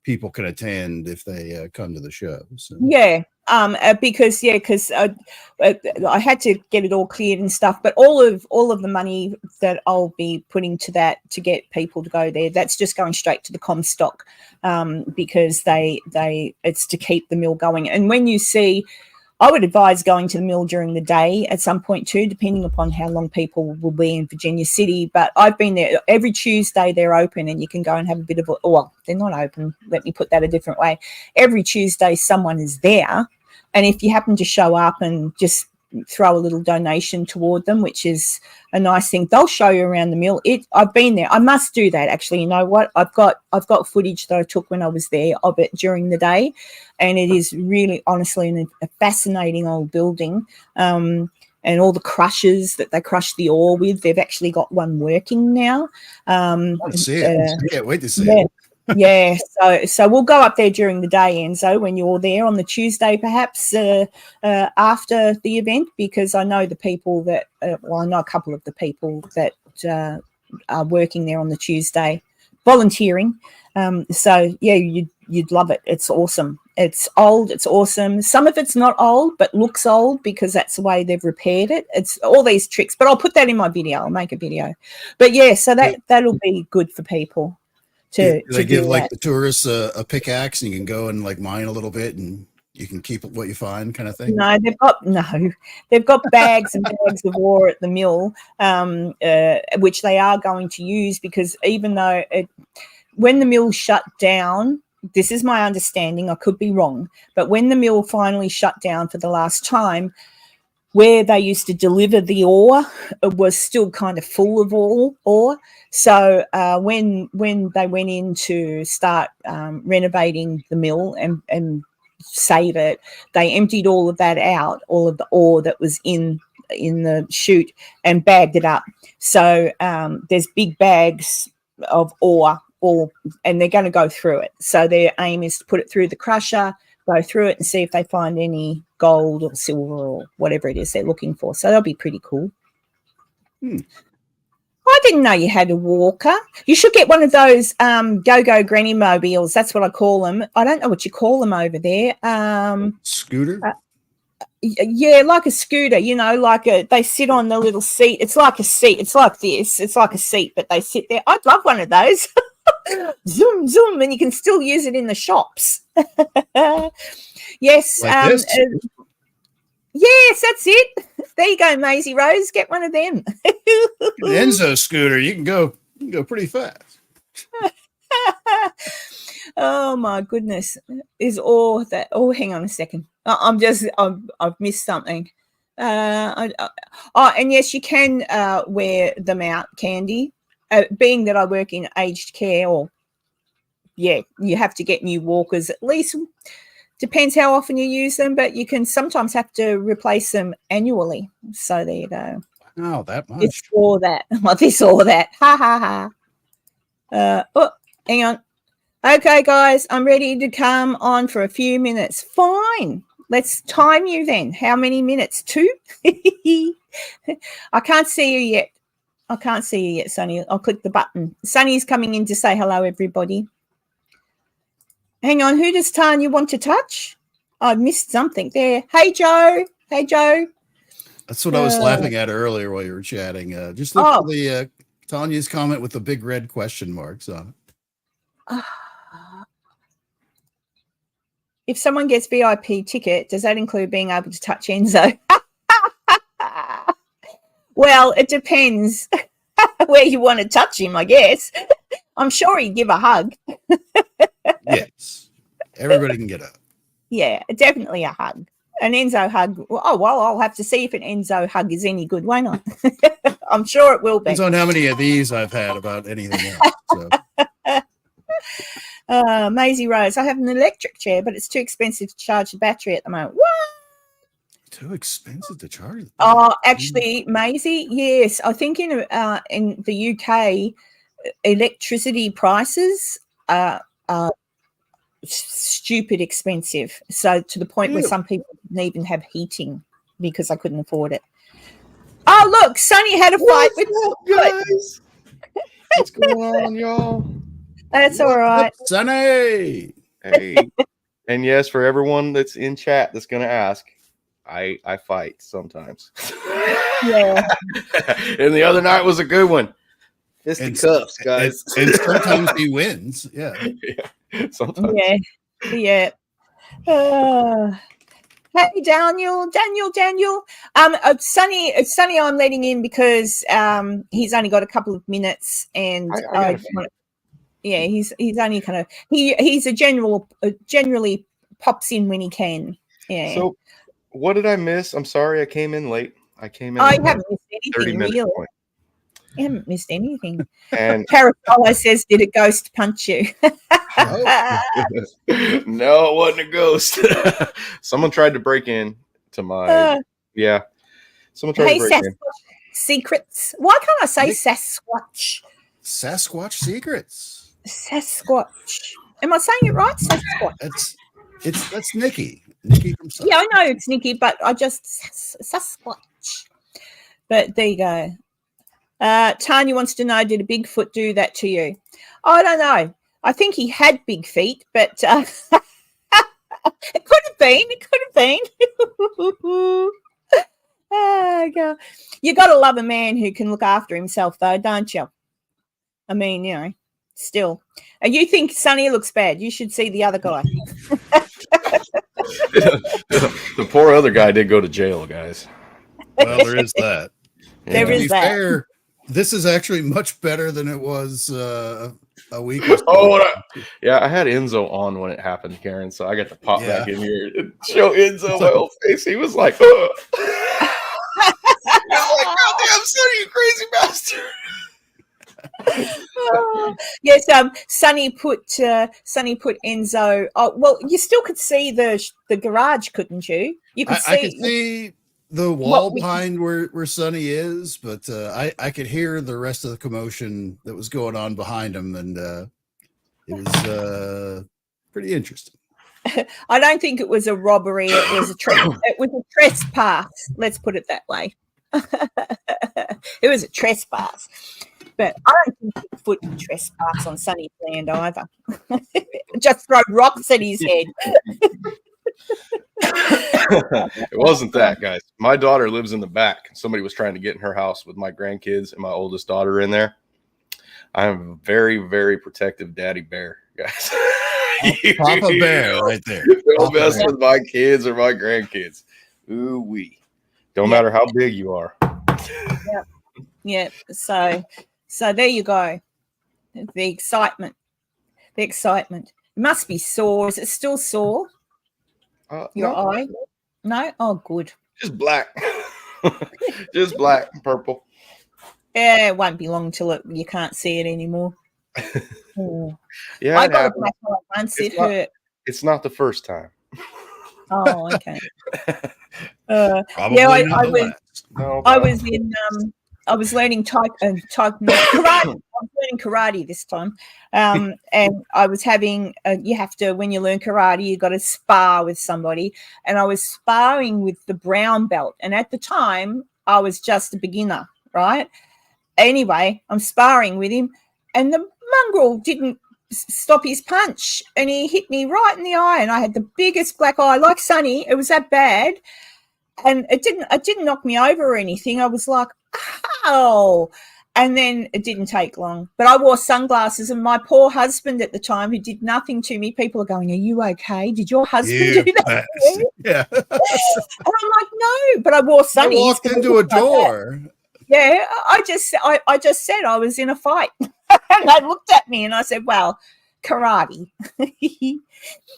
people can attend if they come to the show. So. Yeah, because I had to get it all cleared and stuff. But all of the money that I'll be putting to that to get people to go there, that's just going straight to the Comstock, because it's to keep the mill going. And when you see, I would advise going to the mill during the day at some point too, depending upon how long people will be in Virginia City. But I've been there every Tuesday. They're open and you can go and have a bit of they're not open. Let me put that a different way. Every Tuesday someone is there. And if you happen to show up and just throw a little donation toward them, which is a nice thing, they'll show you around the mill. I've been there. I must do that actually. You know what? I've got footage that I took when I was there of it during the day, and it is really honestly a fascinating old building. And all the crushers that they crush the ore with, they've actually got one working now. I want to see it. I can't wait to see it. Yeah, so we'll go up there during the day, Enzo, when you're there on the Tuesday, perhaps after the event, because I know the people that, I know a couple of the people that are working there on the Tuesday, volunteering. So yeah, you'd love it. It's awesome. It's old. It's awesome. Some of it's not old, but looks old because that's the way they've repaired it. It's all these tricks, but I'll put that in my video. I'll make a video. But yeah, so that'll be good for people. They give like the tourists a pickaxe and you can go and like mine a little bit and you can keep what you find, kind of thing. No, they've got bags and bags of ore at the mill, which they are going to use, because even though when the mill shut down, this is my understanding, I could be wrong, but when the mill finally shut down for the last time, where they used to deliver the ore, it was still kind of full of ore. So when they went in to start renovating the mill and save it, they emptied all of that out, all of the ore that was in the chute, and bagged it up. So there's big bags of ore, and they're going to go through it. So their aim is to put it through the crusher, go through it and see if they find any gold or silver or whatever it is they're looking for. So that'll be pretty cool. I didn't know you had a walker. You should get one of those go-go granny mobiles. That's what I call them. I don't know what you call them over there. Scooter? Yeah, like a scooter, they sit on the little seat. It's like a seat. It's like this. It's like a seat, but they sit there. I'd love one of those. Zoom, zoom, and you can still use it in the shops. Yes. Like this? Yes, that's it. There you go, Maisie Rose. Get one of them. An Enzo scooter. You can go pretty fast. Oh my goodness. Is all that? Oh, hang on a second. I've missed something. And yes, you can wear them out, Candy. Being that I work in aged care, you have to get new walkers at least. Depends how often you use them, but you can sometimes have to replace them annually. So there you go. Oh, that much. This or that. This or that. Ha ha ha. Hang on. Okay, guys, I'm ready to come on for a few minutes. Fine. Let's time you then. How many minutes? 2? I can't see you yet. I can't see you yet, Sunny. I'll click the button. Sunny's coming in to say hello, everybody. Hang on. Who does Tanya want to touch? I missed something there. Hey, Joe. Hey, Joe. That's what I was laughing at earlier while you were chatting. Just look for the Tanya's comment with the big red question marks on it. If someone gets VIP ticket, does that include being able to touch Enzo? Well, it depends where you want to touch him, I guess. I'm sure he'd give a hug. Yes. Everybody can get up. Yeah, definitely a hug. An Enzo hug. Oh, well, I'll have to see if an Enzo hug is any good, won't I? I'm sure it will be. Depends on how many of these I've had about anything else. So. Maisie Rose, I have an electric chair, but it's too expensive to charge the battery at the moment. What? Too expensive to charge? Oh, actually, Maisie, yes. I think in the UK, electricity prices are stupid expensive. So to the point where some people didn't even have heating because I couldn't afford it. Oh, look, Sonny had a fight with guys. What's going on, y'all? That's all right. Sonny. Hey. And yes, for everyone that's in chat that's going to ask, I fight sometimes. Yeah. And the other night was a good one. Fisticuffs, guys. And sometimes he wins. Yeah. Sometimes. Yeah. Hey, Daniel. Sonny, I'm letting in because he's only got a couple of minutes, and he's only kind of he's generally pops in when he can. Yeah. So, what did I miss? I'm sorry, I came in late. You haven't missed anything, really. You haven't missed anything. And Parasolo says, "Did a ghost punch you?" No, it wasn't a ghost. Someone tried to break in to my Someone tried to break in. Secrets. Why can't I say Sasquatch? Sasquatch secrets. Sasquatch. Am I saying it right? Sasquatch. That's Nikki. Nikki from Sasquatch. Yeah, I know it's Nikki, but I just Sasquatch. But there you go. Tanya wants to know, did a Bigfoot do that to you? I don't know. I think he had big feet, but it could have been. Oh, God. You got to love a man who can look after himself, though, don't you? I mean, still. You think Sonny looks bad. You should see the other guy. The poor other guy did go to jail, guys. Well, there is that. There is that. Fair, this is actually much better than it was a week or so. I had Enzo on when it happened, Karen, so I got to pop back in here and show Enzo my whole face. He was like, "Oh." "Goddamn, son, you crazy bastard." Yes, Sonny put Enzo. Oh, well, you still could see the garage, couldn't you? You could I could see the wall behind where Sonny is, but I could hear the rest of the commotion that was going on behind him, and it was pretty interesting. I don't think it was a robbery. It was a trespass. Let's put it that way. It was a trespass. But I don't think Bigfoot would trespass on Sonny's land either. Just throw rocks at his head. It wasn't that, guys. My daughter lives in the back. Somebody was trying to get in her house with my grandkids and my oldest daughter in there. I'm a very, very protective daddy bear, guys. Papa Bear right there. Don't mess with my kids or my grandkids. Ooh-wee. Don't matter how big you are. Yeah. So there you go. The excitement. It must be sore. Is it still sore? Your eye? No? Oh, good. Just black. Just black and purple. Yeah, it won't be long till you can't see it anymore. Yeah, I got a black eye once. It hurt. It's not the first time. Oh, okay. I was learning karate. I was learning karate this time. And I was having, you have to, when you learn karate, you got to spar with somebody. And I was sparring with the brown belt. And at the time, I was just a beginner, right? Anyway, I'm sparring with him, and the mongrel didn't stop his punch, and he hit me right in the eye, and I had the biggest black eye, like Sonny. It was that bad, and it didn't knock me over or anything. I was like, ow. And then it didn't take long, but I wore sunglasses, and my poor husband at the time, who did nothing to me, people are going, are you okay? Did your husband do that? Yeah. And I'm like, no, but I wore sunnies. You walked into a door. Yeah, I just said I was in a fight. And they looked at me and I said, well, karate.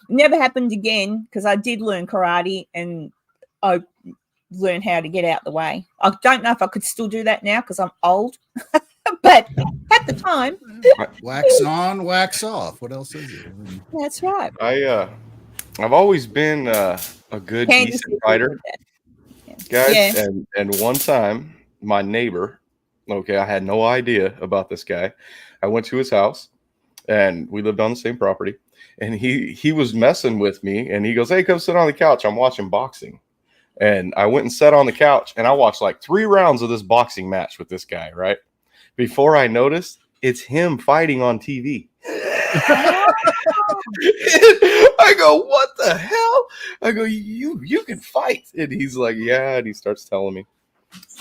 Never happened again, because I did learn karate and I learned how to get out the way. I don't know if I could still do that now because I'm old. But at the time, wax on, wax off. What else is it? That's right. I've always been a good, decent fighter, guys. Yeah. And one time, my neighbor, okay, I had no idea about this guy. I went to his house, and we lived on the same property. And he was messing with me, and he goes, "Hey, come sit on the couch. I'm watching boxing." And I went and sat on the couch, and I watched like 3 rounds of this boxing match with this guy, right? Before I noticed, it's him fighting on TV. I go, what the hell? I go, you can fight. And he's like, yeah. And he starts telling me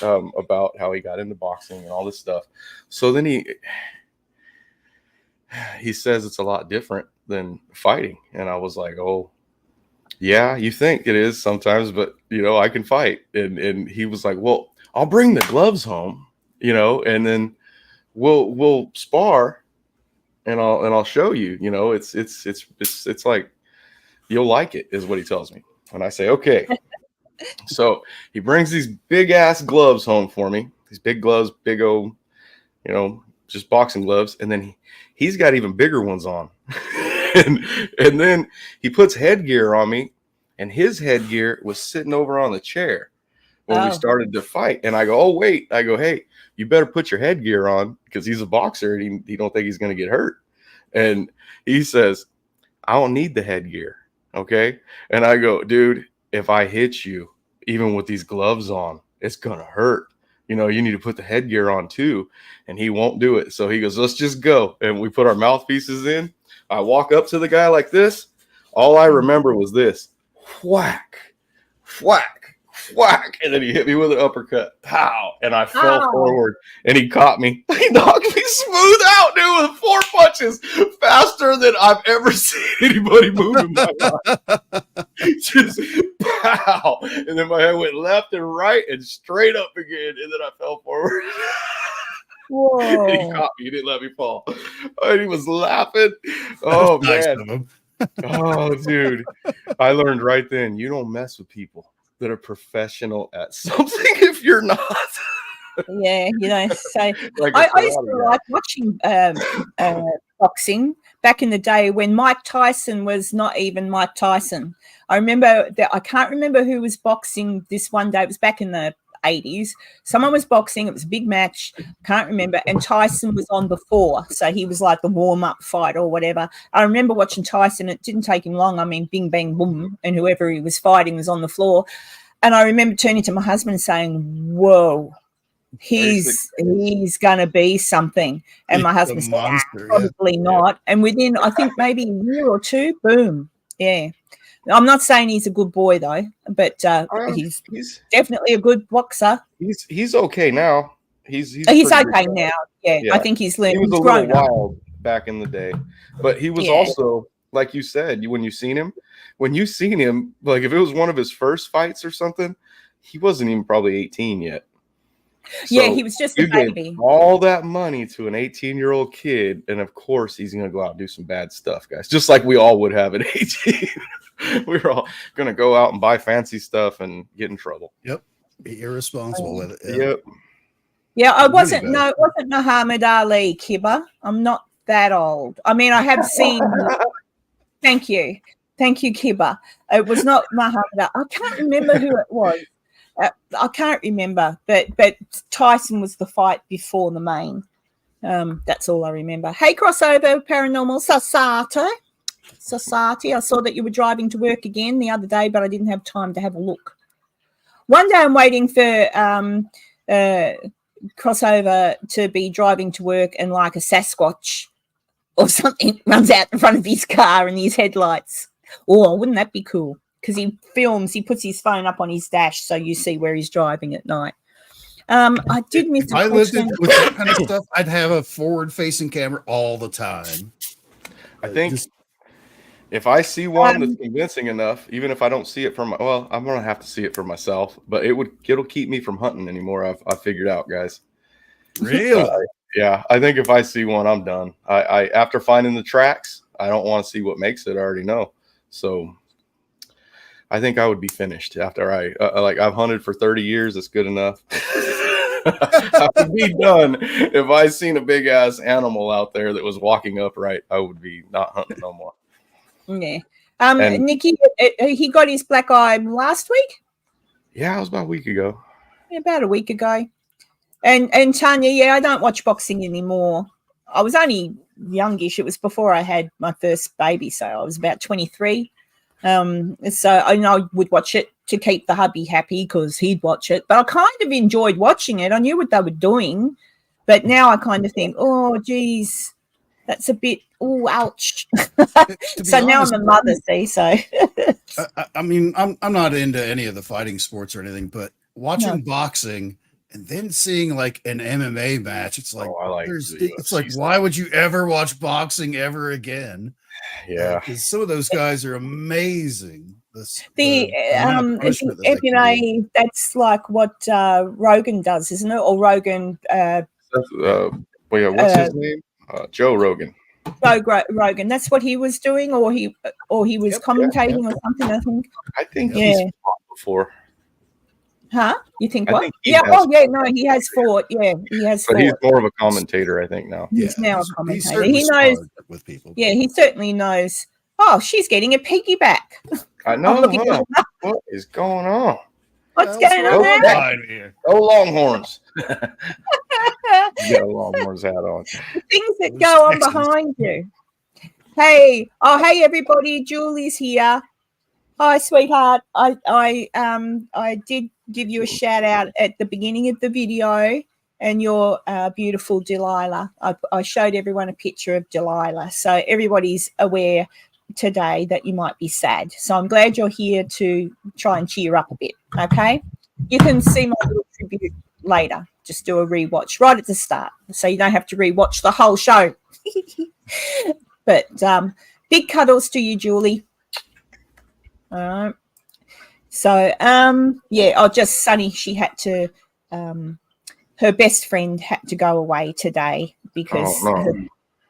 about how he got into boxing and all this stuff. So then he says it's a lot different than fighting. And I was like, oh, yeah, you think it is sometimes, but I can fight. And he was like, well, I'll bring the gloves home, and then we'll spar, and I'll show you. It's like you'll like it, is what he tells me. And I say, okay. So he brings these big ass gloves home for me. These big gloves, big old, just boxing gloves, and then he's got even bigger ones on. and then he puts headgear on me, and his headgear was sitting over on the chair when we started to fight. And I go, oh, wait. I go, hey, you better put your headgear on, because he's a boxer and he don't think he's going to get hurt. And he says, I don't need the headgear. Okay. And I go, dude, if I hit you, even with these gloves on, it's going to hurt. You need to put the headgear on too. And he won't do it. So he goes, let's just go. And we put our mouthpieces in. I walk up to the guy like this. All I remember was this: whack, whack, whack. And then he hit me with an uppercut. Pow. And I fell forward, and he caught me. He knocked me smooth out, dude, with 4 punches, faster than I've ever seen anybody move in my life. Just pow. And then my head went left and right and straight up again. And then I fell forward. Whoa. And he caught me. He didn't let me fall. And he was laughing. Oh, nice man. of him. Oh, dude. I learned right then, you don't mess with people that are professional at something if you're not. Yeah, so Like I used to like watching boxing back in the day when Mike Tyson was not even Mike Tyson. I remember that I can't remember who was boxing this one day. It was back in the 80s. Someone was boxing. It was a big match. Can't remember. And Tyson was on before. So he was like the warm-up fight or whatever. I remember watching Tyson. It didn't take him long. I mean, bing, bang, boom. And whoever he was fighting was on the floor. And I remember turning to my husband and saying, whoa, he's going to be something. And my husband said, probably not. And within, I think, maybe a year or two, boom. Yeah. I'm not saying he's a good boy though, but he's definitely a good boxer. He's okay now. He's okay now. Yeah, I think he's learned. He was a little wild back in the day, but he was also, like you said, when you seen him, like if it was one of his first fights or something, he wasn't even probably 18 yet. So yeah, he was just a baby. Gave all that money to an 18-year-old kid, and of course he's going to go out and do some bad stuff, guys. Just like we all would have at 18. We were all going to go out and buy fancy stuff and get in trouble. Yep, be irresponsible with it. Yep. Yeah, it wasn't Muhammad Ali, Kibba. I'm not that old. I mean, I have seen. Thank you, Kibba. It was not Muhammad Ali. I can't remember who it was. I can't remember, but Tyson was the fight before the main. That's all I remember. Hey, Crossover Paranormal Society. I saw that you were driving to work again the other day, but I didn't have time to have a look. One day I'm waiting for Crossover to be driving to work and like a Sasquatch or something runs out in front of his car and his headlights. Oh, wouldn't that be cool? Because he puts his phone up on his dash so you see where he's driving at night. I did miss. If I lived with that kind of stuff, I'd have a forward-facing camera all the time. I think if I see one that's convincing enough, even if I don't see it I'm gonna have to see it for myself. But it'll keep me from hunting anymore. I've figured out, guys. Really? Yeah. I think if I see one, I'm done. I after finding the tracks, I don't want to see what makes it. I already know. So I think I would be finished after I've hunted for 30 years. It's good enough. I would be done if I seen a big ass animal out there that was walking upright. I would be not hunting no more. Yeah. Nikki, he got his black eye last week. Yeah, it was about a week ago. Yeah, about a week ago. And Tanya, yeah, I don't watch boxing anymore. I was only youngish. It was before I had my first baby, so I was about 23. So I know I would watch it to keep the hubby happy because he'd watch it. But I kind of enjoyed watching it. I knew what they were doing. But now I kind of think, oh, geez, that's a bit, oh, ouch. So now I'm a mother, see, so. I mean, I'm not into any of the fighting sports or anything, but watching boxing and then seeing like an MMA match, it's like, it's like, why would you ever watch boxing ever again? Yeah, because some of those guys are amazing. The MMA, that's like what Rogan does, isn't it? Or Rogan. What's his name? Joe Rogan. Rogan. That's what he was doing, or he was commentating or something. I think he's fought before. Huh? You think what? He has fought. Yeah, he has fought. But he's more of a commentator, I think, now. He's now a commentator. He knows with people. Yeah, he certainly knows. Oh, she's getting a piggyback. I know. What is going on? What's going on there? No Longhorns. You got a Longhorns hat on. Things that go on behind you. Hey, everybody! Julie's here. Hi, sweetheart. I did give you a shout out at the beginning of the video, and your beautiful Delilah. I showed everyone a picture of Delilah, so everybody's aware today that you might be sad. So I'm glad you're here to try and cheer up a bit. Okay, you can see my little tribute later. Just do a rewatch right at the start, so you don't have to rewatch the whole show. But big cuddles to you, Julie. All right. So Sunny, she had to her best friend had to go away today because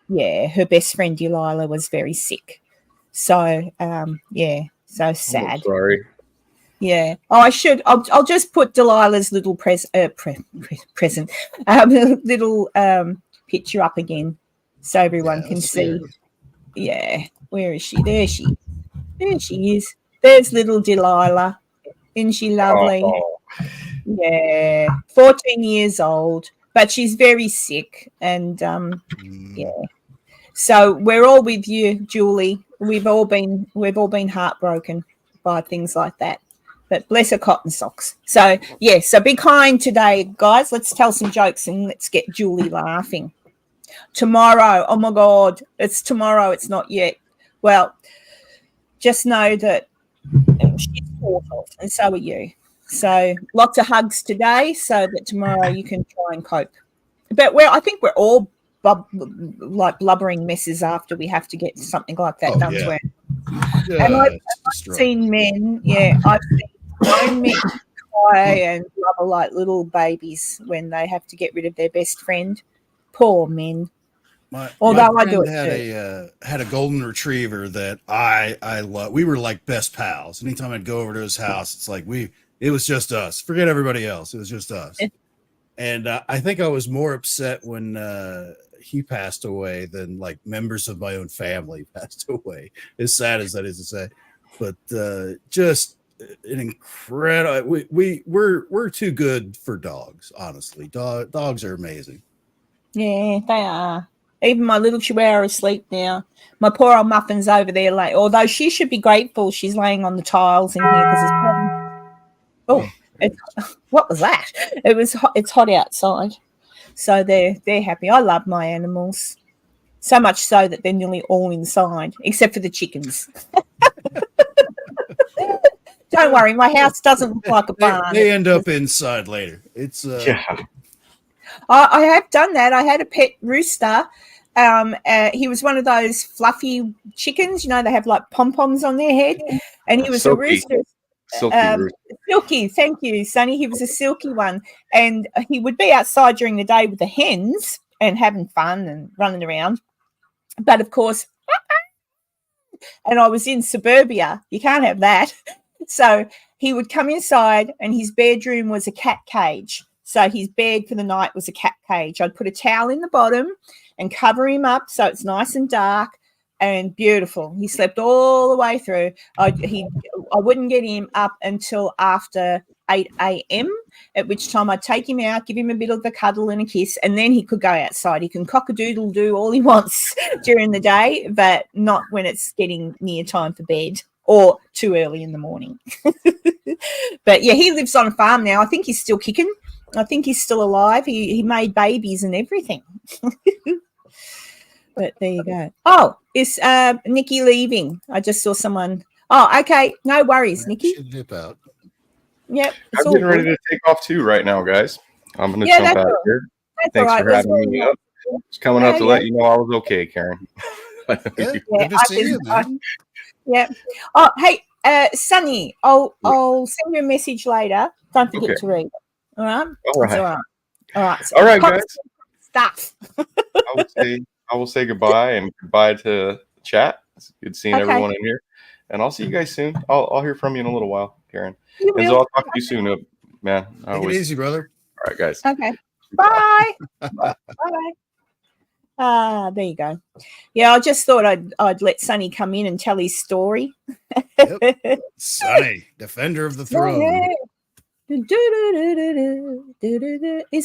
her best friend Delilah was very sick. So so sad. Sorry. Yeah. Oh, I'll just put Delilah's little present little picture up again so everyone can see. Yeah. Where is she? There she is. There's little Delilah. Isn't she lovely? Oh. Yeah. 14 years old, but she's very sick. And so we're all with you, Julie. We've all been heartbroken by things like that. But bless her cotton socks. So so be kind today, guys. Let's tell some jokes and let's get Julie laughing. Tomorrow, oh my God, it's tomorrow. It's not yet. Well, just know that she's thought of, and so are you. So lots of hugs today so that tomorrow you can try and cope. But I think we're all blubbering messes after we have to get something like that done to her. Yeah, and I've seen men, I've seen men cry and blubber like little babies when they have to get rid of their best friend. Poor men. My friend had a golden retriever that I love. We were like best pals. Anytime I'd go over to his house, it's like it was just us. Forget everybody else. It was just us. And I think I was more upset when he passed away than like members of my own family passed away. As sad as that is to say, but just an incredible. We're too good for dogs. Honestly, dogs are amazing. Yeah, they are. Even my little chihuahua is asleep now. My poor old Muffin's over there, like, although she should be grateful she's laying on the tiles in here because it's probably. Oh, what was that? It was hot. It's hot outside, so they're happy. I love my animals so much so that they're nearly all inside, except for the chickens. Don't worry, my house doesn't look like a barn. They end up inside later. It's Yeah. I have done that. I had a pet rooster. He was one of those fluffy chickens. You know, they have like pom-poms on their head. And he was Silky. a rooster. Silky rooster. Silky. Thank you, Sonny. He was a silky one. And he would be outside during the day with the hens and having fun and running around. But, of course, and I was in suburbia. You can't have that. So he would come inside and his bedroom was a cat cage. So his bed for the night was a cat cage. I'd put a towel in the bottom and cover him up so it's nice and dark and beautiful. He slept all the way through. I wouldn't get him up until after 8 a.m., at which time I'd take him out, give him a bit of a cuddle and a kiss, and then he could go outside. He can cock-a-doodle-do all he wants during the day, but not when it's getting near time for bed or too early in the morning. But, yeah, he lives on a farm now. I think he's still kicking. I think he's still alive. He made babies and everything. But there you go. Oh, is Nikki leaving? I just saw someone. Oh, okay. No worries, Nikki. should dip out. Yep. I'm getting ready to take off too right now, guys. I'm going to jump out here. Thanks for having me up. Just coming up to let you know I was okay, Karen. Good to see you, man. Yeah. Oh, hey, Sonny, I'll send you a message later. Don't forget to read it. All right. All right. All right. All right, guys. Stuff. I will say goodbye and goodbye to chat. It's good seeing everyone in here, and I'll see you guys soon. I'll hear from you in a little while, Karen. And so I'll talk to you soon, man. Take it easy, brother. All right, guys. Okay. Bye. Bye. There you go. Yeah, I just thought I'd let Sonny come in and tell his story. Yep. Sonny, defender of the throne. Is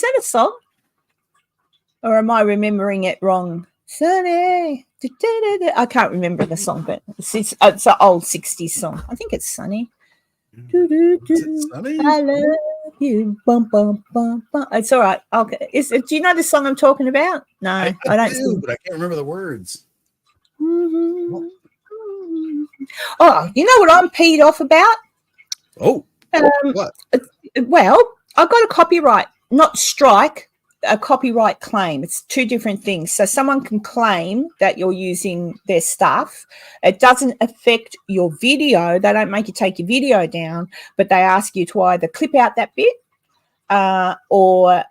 that a song? Or am I remembering it wrong? Sunny. I can't remember the song, but it's an old 60s song. I think it's Sunny. Is it Sonny? I love you. Bum, bum, bum, bum. It's all right. Okay. Do you know the song I'm talking about? No, I don't. But I can't remember the words. Mm-hmm. Oh, you know what I'm peed off about? Oh, what? Well, I got a copyright, not strike, a copyright claim. It's two different things. So someone can claim that you're using their stuff. It doesn't affect your video. They don't make you take your video down, but they ask you to either clip out that bit or,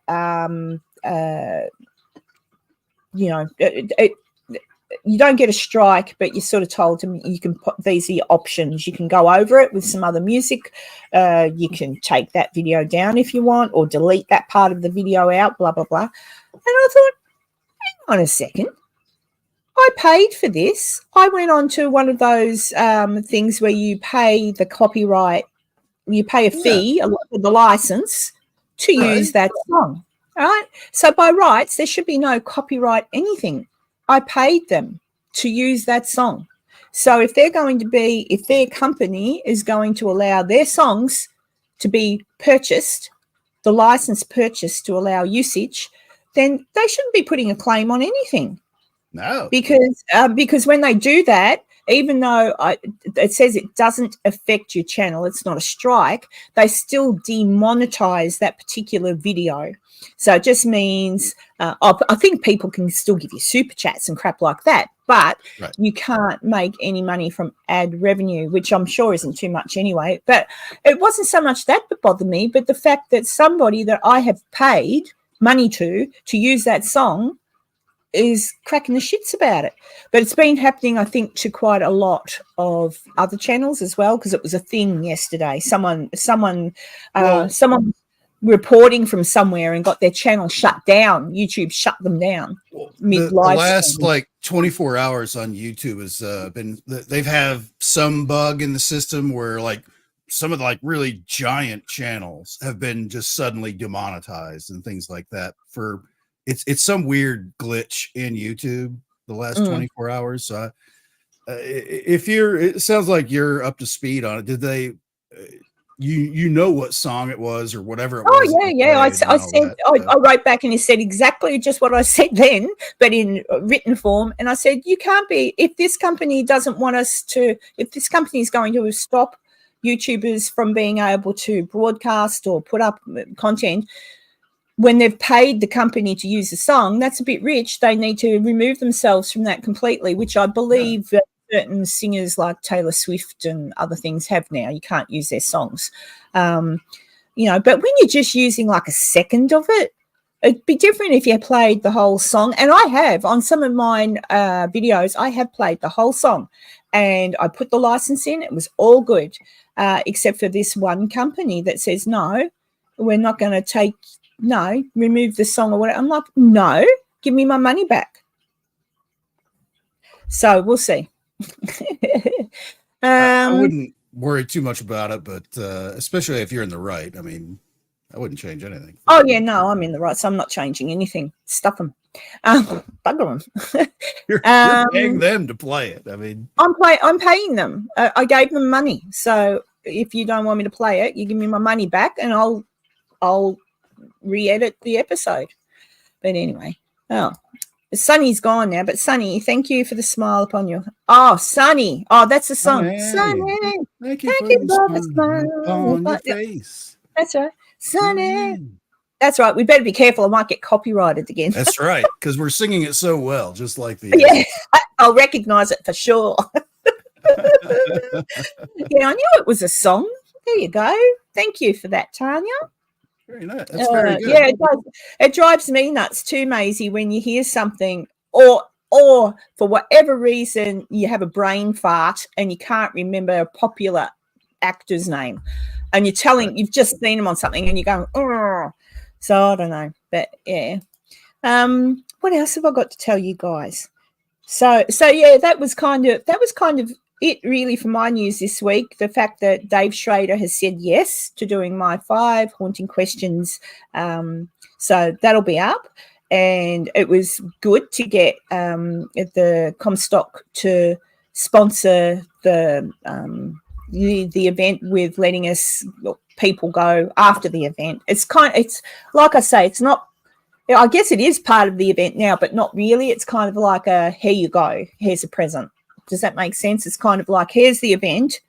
you don't get a strike, but you're sort of told you can put these are your options. You can go over it with some other music. You can take that video down if you want, or delete that part of the video out, blah, blah, blah. And I thought, hang on a second. I paid for this. I went on to one of those things where you pay the copyright, you pay a fee, the license to use that song. All right. So by rights, there should be no copyright anything. I paid them to use that song. So if their company is going to allow their songs to be purchased, the license purchased to allow usage, then they shouldn't be putting a claim on anything. No. Because when they do that, even though it says it doesn't affect your channel, it's not a strike, they still demonetize that particular video. So it just means I think people can still give you super chats and crap like that, but you can't make any money from ad revenue, which I'm sure isn't too much anyway. But it wasn't so much that bothered me, but the fact that somebody that I have paid money to use that song is cracking the shits about it. But it's been happening, I think, to quite a lot of other channels as well, because it was a thing yesterday. Someone reporting from somewhere and got their channel shut down. YouTube shut them down. The last 24 hours on YouTube has they've had some bug in the system where some of the really giant channels have been just suddenly demonetized and things like that for it's some weird glitch in YouTube the last 24 hours. So it sounds like you're up to speed on it. Did they, you know what song it was or whatever it was? Oh yeah. I said, I wrote back and he said exactly just what I said then, but in written form. And I said, you can't be, if this company doesn't want us to, if this company is going to stop YouTubers from being able to broadcast or put up content when they've paid the company to use the song, that's a bit rich. They need to remove themselves from that completely, which I believe certain singers like Taylor Swift and other things have now. You can't use their songs. You know, but when you're just using like a second of it, it'd be different if you played the whole song. And I have on some of mine videos, I have played the whole song and I put the license in. It was all good, except for this one company that says, no, we're not going to remove the song or whatever. I'm like, no, give me my money back. So we'll see. I wouldn't worry too much about it, but especially if you're in the right. I mean, I wouldn't change anything. Oh yeah, no, I'm in the right, so I'm not changing anything. Stuff them, bugger them. You're paying them to play it. I mean, I'm paying them. I gave them money, so if you don't want me to play it, you give me my money back, and I'll re-edit the episode. But anyway, Sunny's gone now, but Sunny, thank you for the smile upon your. Oh, Sunny. Oh, that's the song. Hey. Sunny. Thank you for the smile on your face. That's right. Sunny. That's right. We better be careful. I might get copyrighted again. That's right, because we're singing it so well, just like the. Yeah, I'll recognize it for sure. Yeah, I knew it was a song. There you go. Thank you for that, Tanya. Very nice. That's very good. Yeah, it does. It drives me nuts too, Maisie, when you hear something or for whatever reason you have a brain fart and you can't remember a popular actor's name and you've just seen him on something and you're going, oh. So I don't know. But yeah. What else have I got to tell you guys? So yeah, that was kind of it really for my news this week. The fact that Dave Schrader has said yes to doing my 5 haunting questions. So that'll be up. And it was good to get the Comstock to sponsor the event with letting us people go after the event. It's like I say, it's not. I guess it is part of the event now, but not really. It's kind of like a here you go, here's a present. Does that make sense? It's kind of like here's the event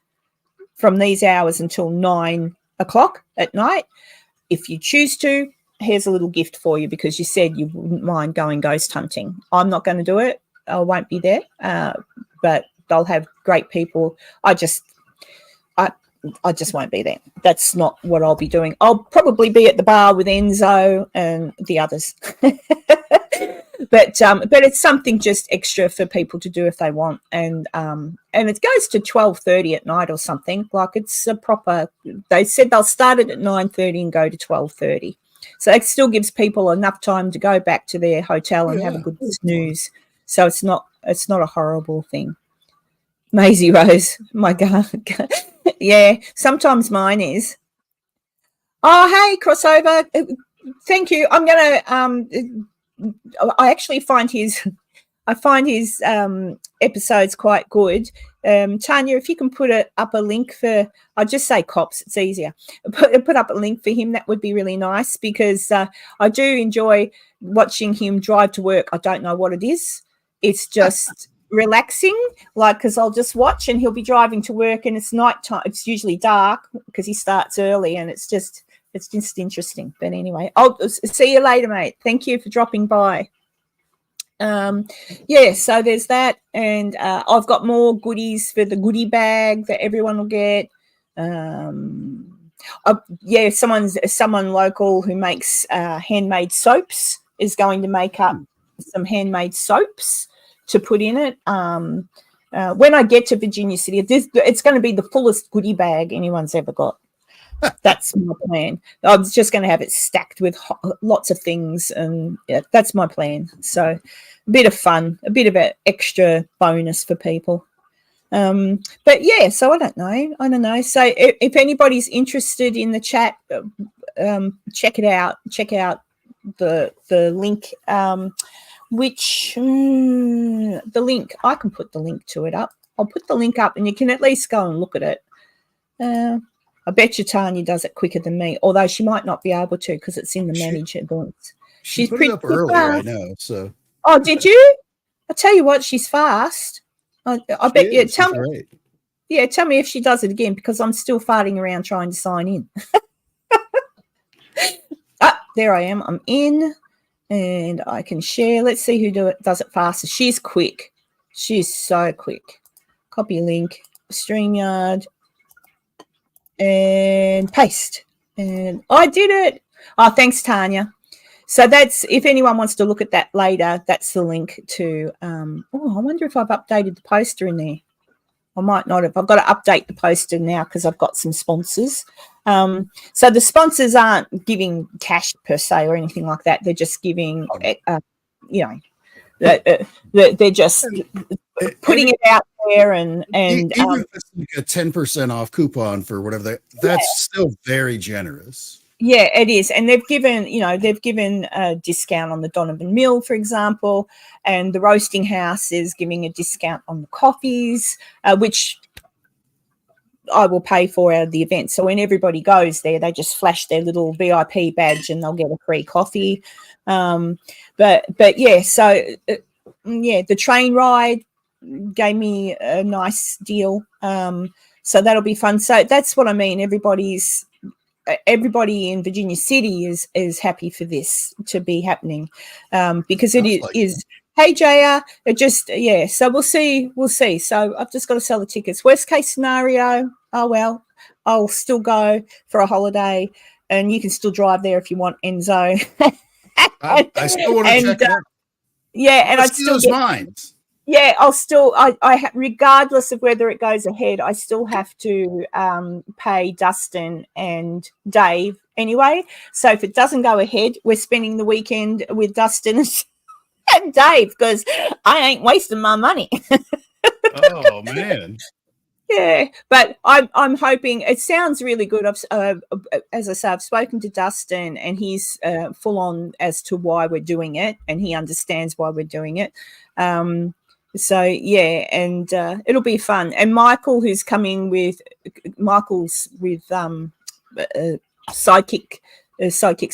from these hours until 9 o'clock at night. If you choose to, here's a little gift for you because you said you wouldn't mind going ghost hunting. I'm not going to do it. I won't be there, but they'll have great people. I just won't be there. That's not what I'll be doing. I'll probably be at the bar with Enzo and the others. But it's something just extra for people to do if they want. And it goes to 12:30 at night or something. Like it's a proper, they said they'll start it at 9:30 and go to 12:30. So it still gives people enough time to go back to their hotel and have a good snooze. So it's not a horrible thing. Maisie Rose, my God. Yeah, sometimes mine is. Oh, hey, crossover. Thank you. I'm going to, I actually find his episodes quite good. Tanya, if you can put up a link for, I'll just say Cops, it's easier. Put up a link for him, that would be really nice because I do enjoy watching him drive to work. I don't know what it is. It's just relaxing, like, because I'll just watch and he'll be driving to work and it's nighttime. It's usually dark because he starts early and it's just interesting. But anyway, I'll see you later, mate. Thank you for dropping by. Yeah, so there's that, and I've got more goodies for the goodie bag that everyone will get. Yeah, someone local who makes handmade soaps is going to make up some handmade soaps to put in it. When I get to Virginia City, it's going to be the fullest goodie bag anyone's ever got. That's my plan. I was just going to have it stacked with lots of things, and yeah, that's my plan. So a bit of fun, a bit of an extra bonus for people. But yeah, so I don't know. So if anybody's interested in the chat, check it out. Check out the link. The link, I can put the link to it up. I'll put the link up and you can at least go and look at it. I bet you Tanya does it quicker than me, although she might not be able to because it's in the manager points. She's put it up early, I know. So. Oh, did you? I tell you what, she's fast. I bet you. Tell me. Great. Yeah, tell me if she does it again because I'm still farting around trying to sign in. There I am. I'm in. And I can share. Let's see who does it faster. She's quick. She's so quick. Copy link, StreamYard, and paste. And I did it. Oh, thanks, Tanya. So that's, if anyone wants to look at that later, that's the link to, I wonder if I've updated the poster in there. I might not have. I've got to update the poster now because I've got some sponsors. So the sponsors aren't giving cash per se or anything like that. They're just giving, they're just putting it out there and even if it's like a 10% off coupon for whatever that's still very generous. Yeah, it is. And they've given a discount on the Donovan Mill, for example, and the Roasting House is giving a discount on the coffees, which I will pay for out of the event. So when everybody goes there, they just flash their little VIP badge and they'll get a free coffee. But yeah, so the train ride gave me a nice deal. So that'll be fun. So that's what I mean. Everybody in Virginia City is happy for this to be happening because it is. Hey, Jaya, so we'll see. So I've just got to sell the tickets. Worst case scenario, oh, well, I'll still go for a holiday and you can still drive there if you want, Enzo. I still want to check it out. Yeah, and I'd still get mine. Yeah, I regardless of whether it goes ahead, I still have to pay Dustin and Dave anyway. So if it doesn't go ahead, we're spending the weekend with Dustin and Dave because I ain't wasting my money. Oh, man. Yeah, but I'm hoping it sounds really good. As I say, I've spoken to Dustin and he's full on as to why we're doing it and he understands why we're doing it. So yeah, and it'll be fun. And Michael, who's coming with Psychics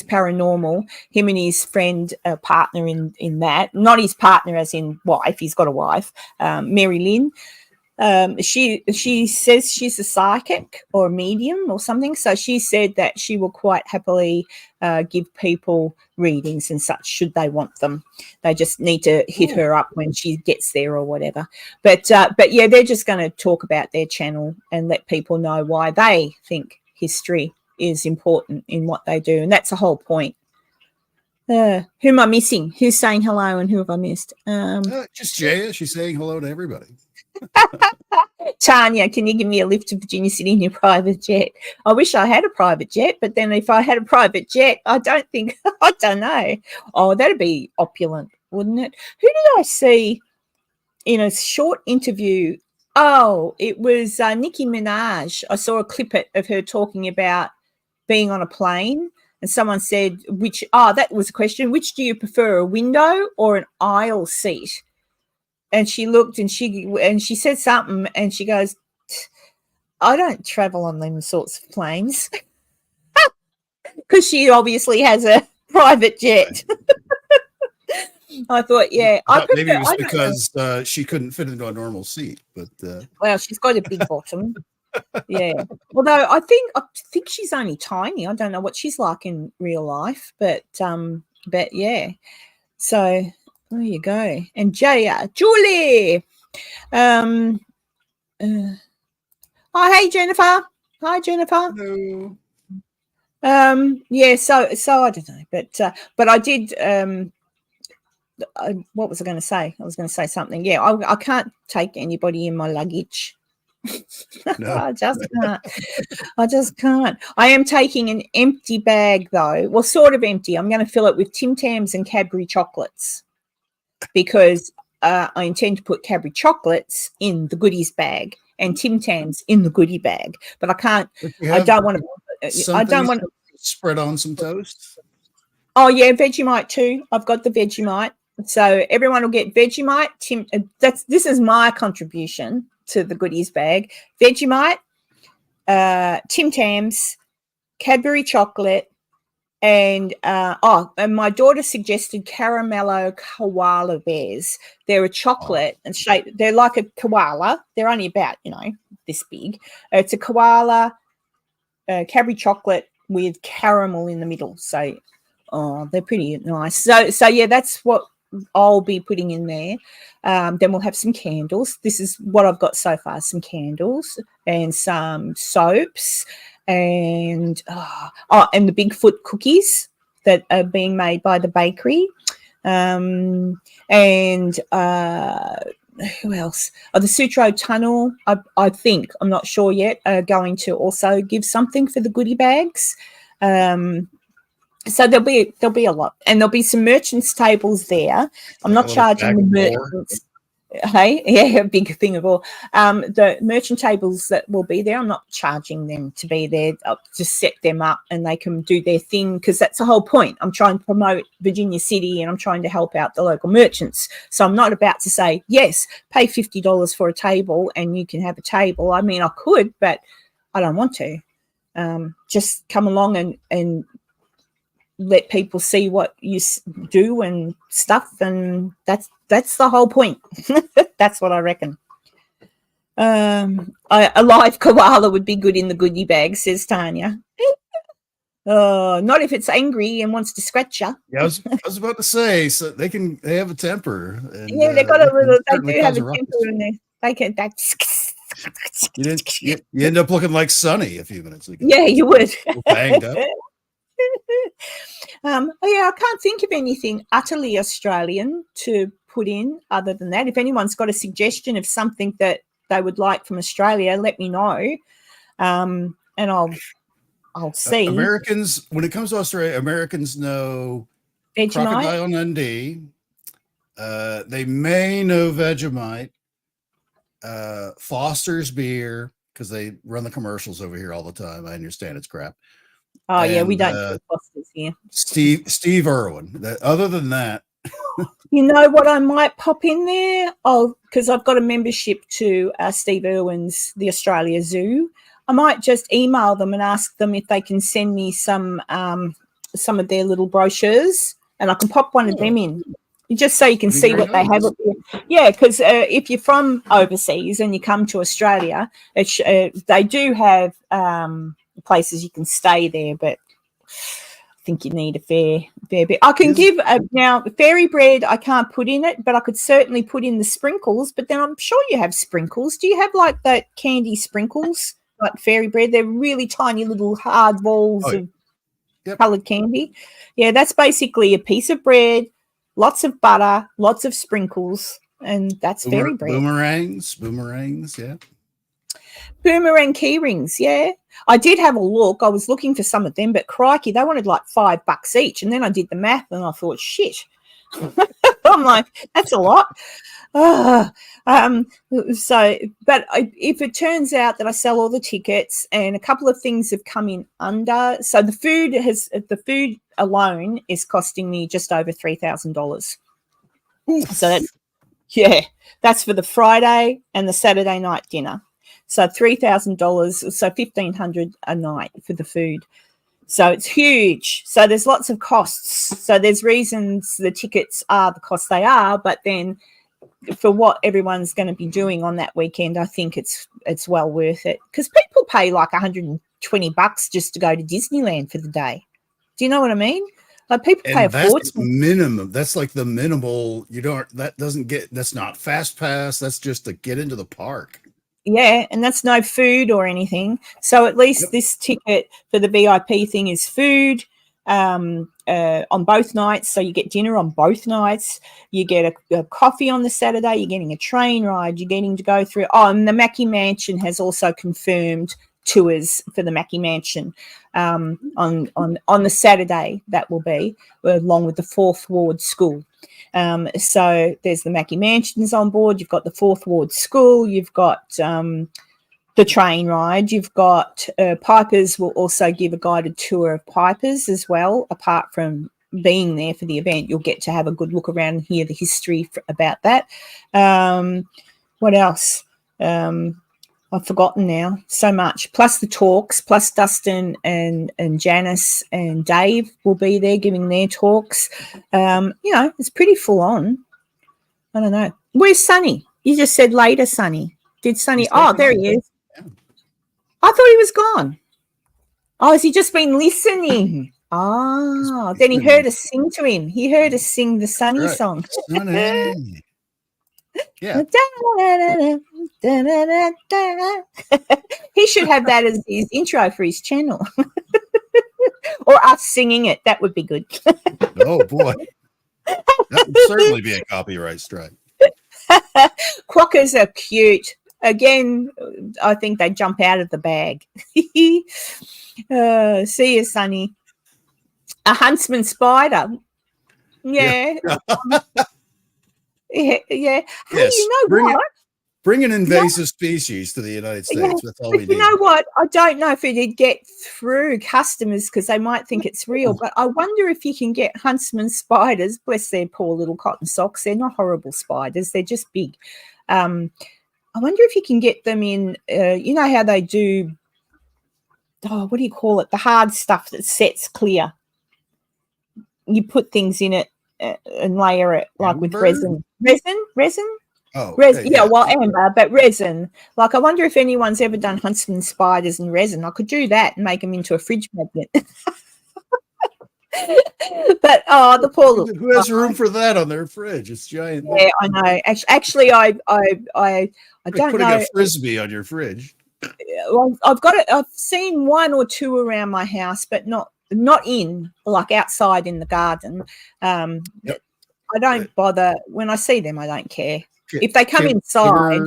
Paranormal, him and his friend partner in that, not his partner as in wife, he's got a wife, Mary Lynn. She says she's a psychic or a medium or something. So she said that she will quite happily give people readings and such should they want them. They just need to hit her up when she gets there or whatever. But yeah, they're just going to talk about their channel and let people know why they think history is important in what they do. And that's the whole point. Who am I missing? Who's saying hello and who have I missed? Just Jaya. She's saying hello to everybody. Tanya, can you give me a lift to Virginia City in your private jet? I wish I had a private jet, but then if I had a private jet, I don't know. Oh, that'd be opulent, wouldn't it? Who did I see in a short interview? Oh, it was Nicki Minaj. I saw a clip of her talking about being on a plane. And someone said, that was a question, which do you prefer, a window or an aisle seat? And she looked and she said something and she goes, I don't travel on them sorts of planes. Because she obviously has a private jet. I thought, yeah. Maybe it was because she couldn't fit into a normal seat. But well, she's got a big bottom. Yeah. Although I think she's only tiny. I don't know what she's like in real life, but yeah. So there you go. And Julie. Oh, hey Jennifer. Hi Jennifer. Hello. Yeah. So I don't know, but I did. What was I going to say? I was going to say something. Yeah. I can't take anybody in my luggage. No. I just can't. I am taking an empty bag though. Well, sort of empty. I'm going to fill it with Tim Tams and Cadbury chocolates because I intend to put Cadbury chocolates in the goodies bag and Tim Tams in the goodie bag. But I can't. I don't want to. Spread on some toast. Oh yeah, Vegemite too. I've got the Vegemite, so everyone will get Vegemite. This is my contribution to the goodies bag: Vegemite, Tim Tams, Cadbury chocolate, and and my daughter suggested caramello koala bears. They're a chocolate and shape. They're like a koala. They're only about this big. It's a koala Cadbury chocolate with caramel in the middle. So, they're pretty nice. So yeah, that's what I'll be putting in there. Then we'll have some candles. This is what I've got so far: some candles and some soaps, and and the Bigfoot cookies that are being made by the bakery. And who else? The Sutro Tunnel, I think, I'm not sure yet, are going to also give something for the goodie bags. So there'll be a lot, and there'll be some merchants tables there. I'm not charging the merchants. Hey, yeah, a big thing of all. The merchant tables that will be there, I'm not charging them to be there. I'll just set them up and they can do their thing, because that's the whole point. I'm trying to promote Virginia City and I'm trying to help out the local merchants. So I'm not about to say, yes, pay $50 for a table and you can have a table. I mean, I could, but I don't want to. Just come along and let people see what you do and stuff, and that's the whole point. That's what I reckon. A live koala would be good in the goodie bag, says Tanya. Not if it's angry and wants to scratch you. Yeah, I was about to say, so they have a temper. And, yeah, they got a little. They do have a temper in there. They can. That's. You end up looking like Sonny a few minutes ago. Yeah, you would. Banged up. I can't think of anything utterly Australian to put in other than that. If anyone's got a suggestion of something that they would like from Australia, let me know, and I'll see. Americans, when it comes to Australia, Americans know Vegemite? Crocodile Dundee. They may know Vegemite, Foster's beer, because they run the commercials over here all the time. I understand it's crap. Oh, and, yeah, we don't do Fosters here. Steve Irwin. Other than that. You know what I might pop in there? Oh, because I've got a membership to Steve Irwin's The Australia Zoo. I might just email them and ask them if they can send me some of their little brochures, and I can pop one of them in. Just so you can see what they have up there. Yeah, because if you're from overseas and you come to Australia, they do have places you can stay there, but I think you need a fair bit. I can give now fairy bread. I can't put in it, but I could certainly put in the sprinkles. But then I'm sure you have sprinkles. Do you have like that candy sprinkles, like fairy bread? They're really tiny little hard balls of coloured candy. Yeah, that's basically a piece of bread. Lots of butter, lots of sprinkles, and that's fairy bread. Boomerangs, yeah. Boomerang key rings, yeah. I did have a look. I was looking for some of them, but crikey, they wanted like $5 each. And then I did the math and I thought, shit. I'm like, that's a lot. But if it turns out that I sell all the tickets and a couple of things have come in under, so the food alone is costing me just over $3,000. So that's for the Friday and the Saturday night dinner. So $3,000, so $1,500 a night for the food. So it's huge. So there's lots of costs. So there's reasons the tickets are the cost they are, but then for what everyone's going to be doing on that weekend, I think it's well worth it, because people pay like $120 just to go to Disneyland for the day. Do you know what I mean? Like people pay a fortune. Minimum. That's like the minimal. That's not fast pass. That's just to get into the park. Yeah, and that's no food or anything. So at least this ticket for the VIP thing is food on both nights. So you get dinner on both nights. You get a coffee on the Saturday. You're getting a train ride. You're getting to go through. Oh, and the Mackey Mansion has also confirmed tours for the Mackey Mansion on the Saturday. That will be along with the 4th Ward School. So there's the Mackey Mansions on board. You've got the 4th Ward School. You've got the train ride. You've got Pipers will also give a guided tour of Pipers as well, apart from being there for the event, you'll get to have a good look around and hear the history about that. What else? I've forgotten now. So much. Plus the talks, plus Dustin and Janice and Dave will be there giving their talks. It's pretty full on. I don't know. Where's Sonny? You just said later, Sonny. Did Sonny? Oh, there he is. Yeah. I thought he was gone. Oh, has he just been listening? Oh, then he heard us sing to him. He heard us sing the Sonny song. Sonny. Yeah. He should have that as his intro for his channel. Or us singing it. That would be good. Oh, boy. That would certainly be a copyright strike. Quokkas are cute. Again, I think they jump out of the bag. See you, Sonny. A huntsman spider. Yeah. Yeah. Hey, Yes. you know what? Bring an invasive species to the United States. Yeah. That's all we need. You know what? I don't know if it'd get through customers because they might think it's real, but I wonder if you can get huntsman spiders. Bless their poor little cotton socks. They're not horrible spiders. They're just big. I wonder if you can get them in, you know how they do, what do you call it? The hard stuff that sets clear. You put things in it and layer it like Amber? with resin. Resin? Oh, resin. Yeah, well, amber, but resin. Like, I wonder if anyone's ever done huntsman spiders and resin. I could do that and make them into a fridge magnet. But the poor little. Who has room for that on their fridge? It's giant. Yeah, I know. Actually, I don't putting know. a frisbee on your fridge. Well, I've seen one or two around my house, but not in, like, outside in the garden. Yep. I don't bother when I see them. I don't care if they come inside.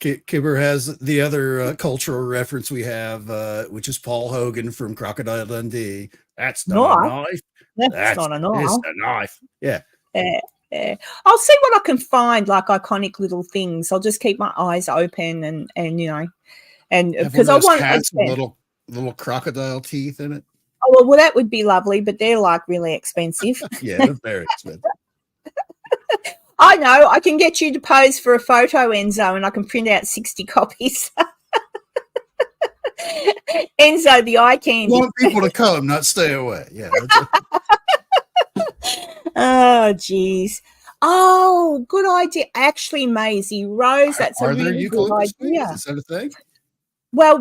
Kibber has the other cultural reference we have, which is Paul Hogan from Crocodile Dundee. That's not a knife. That's not a knife. It's a knife. Yeah. I'll see what I can find, like iconic little things. I'll just keep my eyes open and because I want hats with little crocodile teeth in it. Oh, well, that would be lovely, but they're like really expensive. Yeah, they're very expensive. I know. I can get you to pose for a photo, Enzo, and I can print out 60 copies. Enzo, the eye candy. I want people to come, not stay away. Yeah. Oh, geez. Oh, good idea. Actually, Maisie Rose, that's a really good idea. Is that a thing? Well,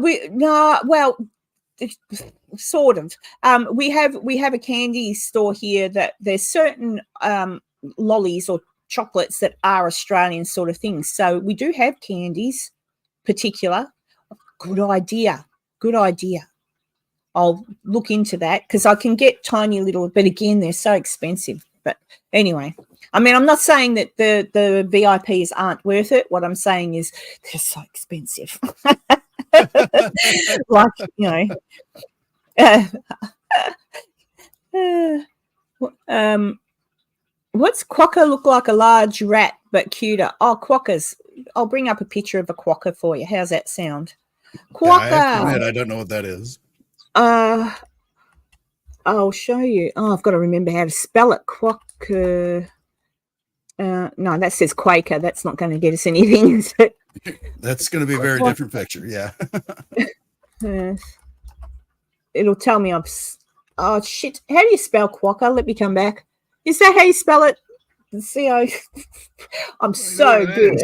sort of. We have a candy store here that there's certain lollies or chocolates that are Australian sort of things. So we do have candies, particular. Good idea. I'll look into that because I can get tiny little, but again, they're so expensive. But anyway, I mean, I'm not saying that the VIPs aren't worth it. What I'm saying is they're so expensive. Like, you know, what's quokka look like? A large rat but cuter. Oh, quokkas. I'll bring up a picture of a quokka for you. How's that sound? Quokka. Yeah, I don't know what that is. I'll show you. Oh, I've got to remember how to spell it. Quokka. No, that says Quaker. That's not going to get us anything, is it? That's going to be a very different picture. Yeah. It'll tell me oh, shit. How do you spell quokka? Let me come back. Is that how you spell it? See, I'm so good.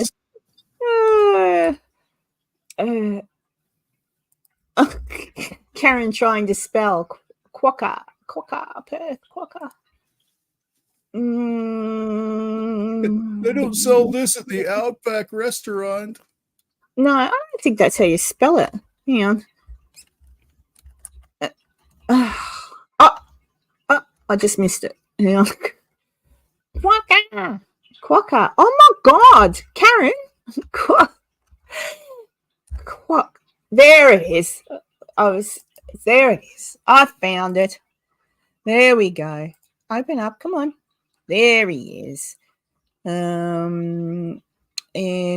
Karen trying to spell quokka, Perth, quokka. They don't sell this at the Outback restaurant. No, I don't think that's how you spell it. Hang on. I just missed it. Hang on. Quokka. Oh my God, Karen. There it is. There it is. I found it. There we go. Open up. Come on. There he is. And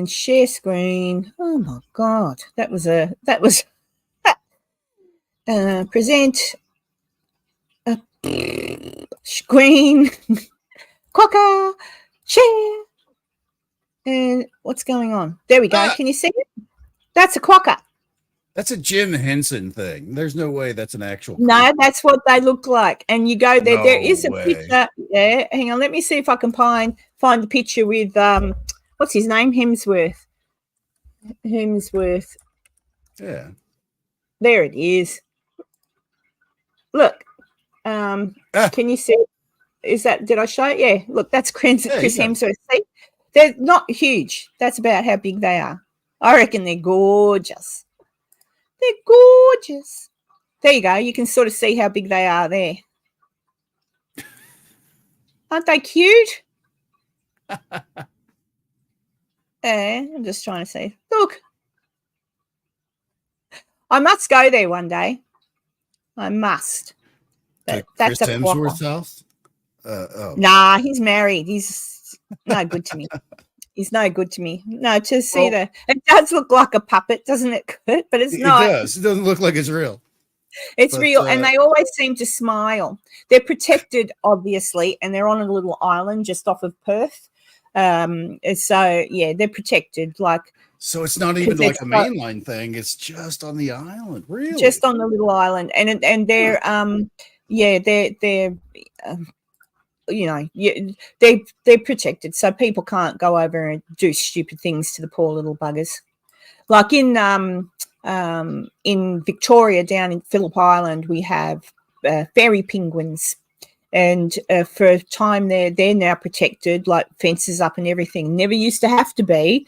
share screen. Oh my God. That was present. screen, quokka, share. And what's going on? There we go. Can you see it? That's a quokka. That's a Jim Henson thing. There's no way that's an actual. No, that's what they look like. And you go there. No there is a way. picture. Yeah, hang on. Let me see if I can find the picture with what's his name? Hemsworth. Yeah. There it is. Look. Can you see? Is that? Did I show it? Yeah. Look, that's Chris Hemsworth. See, they're not huge. That's about how big they are. I reckon they're gorgeous. They're gorgeous. There you go. You can sort of see how big they are there. Aren't they cute? I'm just trying to see. Look. I must go there one day. I must. That's a Hemsworth's house? Nah, he's married. He's no good to me. He's no good to me. No, to see it does look like a puppet, doesn't it, Kurt? But it's not. It does. It doesn't look like it's real. It's real, and they always seem to smile. They're protected, obviously, and they're on a little island just off of Perth. So yeah, they're protected. So it's not even like a mainline thing. It's just on the island, really. Just on the little island, and they're they're they're protected, so people can't go over and do stupid things to the poor little buggers. Like in Victoria, down in Phillip Island, we have fairy penguins, and for a time they're now protected, like fences up and everything. Never used to have to be,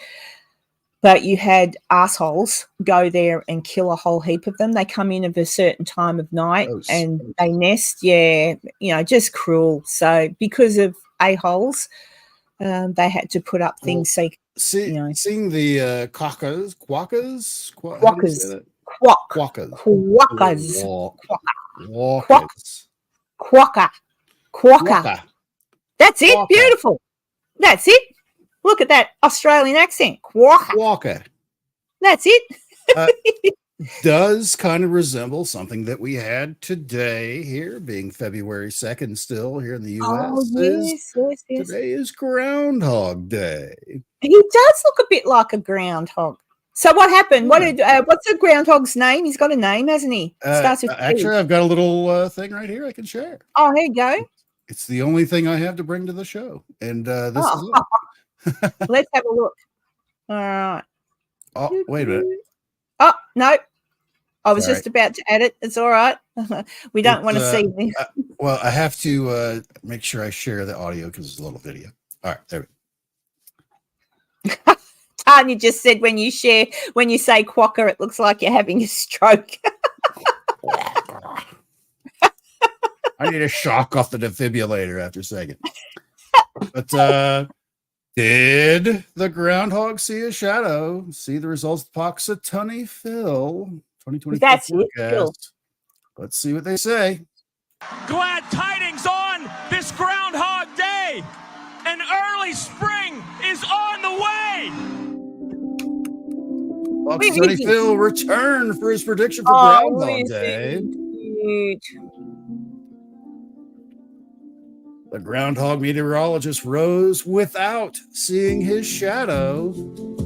but you had assholes go there and kill a whole heap of them. They come in at a certain time of night and they nest. Yeah, just cruel. So because of a-holes, they had to put up things. Seeing the quokkas, quokka. That's it. Beautiful. That's it. Look at that Australian accent. Quokka. That's it. Does kind of resemble something that we had today here, being February 2nd still here in the U.S. Oh, yes. Today is Groundhog Day. He does look a bit like a groundhog. So what happened? What's the groundhog's name? He's got a name, hasn't he? Starts with actually, I've got a little thing right here I can share. Oh, here you go. It's the only thing I have to bring to the show. And this is it. Let's have a look. All right. Oh, wait a minute. Oh, no. I was just about to add it. It's all right. We don't want to see this. Well, I have to make sure I share the audio because it's a little video. All right, there we go. Tanya just said when you say quokka, it looks like you're having a stroke. I need a shock off the defibrillator after saying it. But did the groundhog see a shadow? See the results of Punxsutawney Phil 2024 That's forecast. Let's see what they say. Glad tidings on this Groundhog Day. An early spring is on the way. Punxsutawney Phil returned for his prediction for Groundhog Day. The groundhog meteorologist rose without seeing his shadow,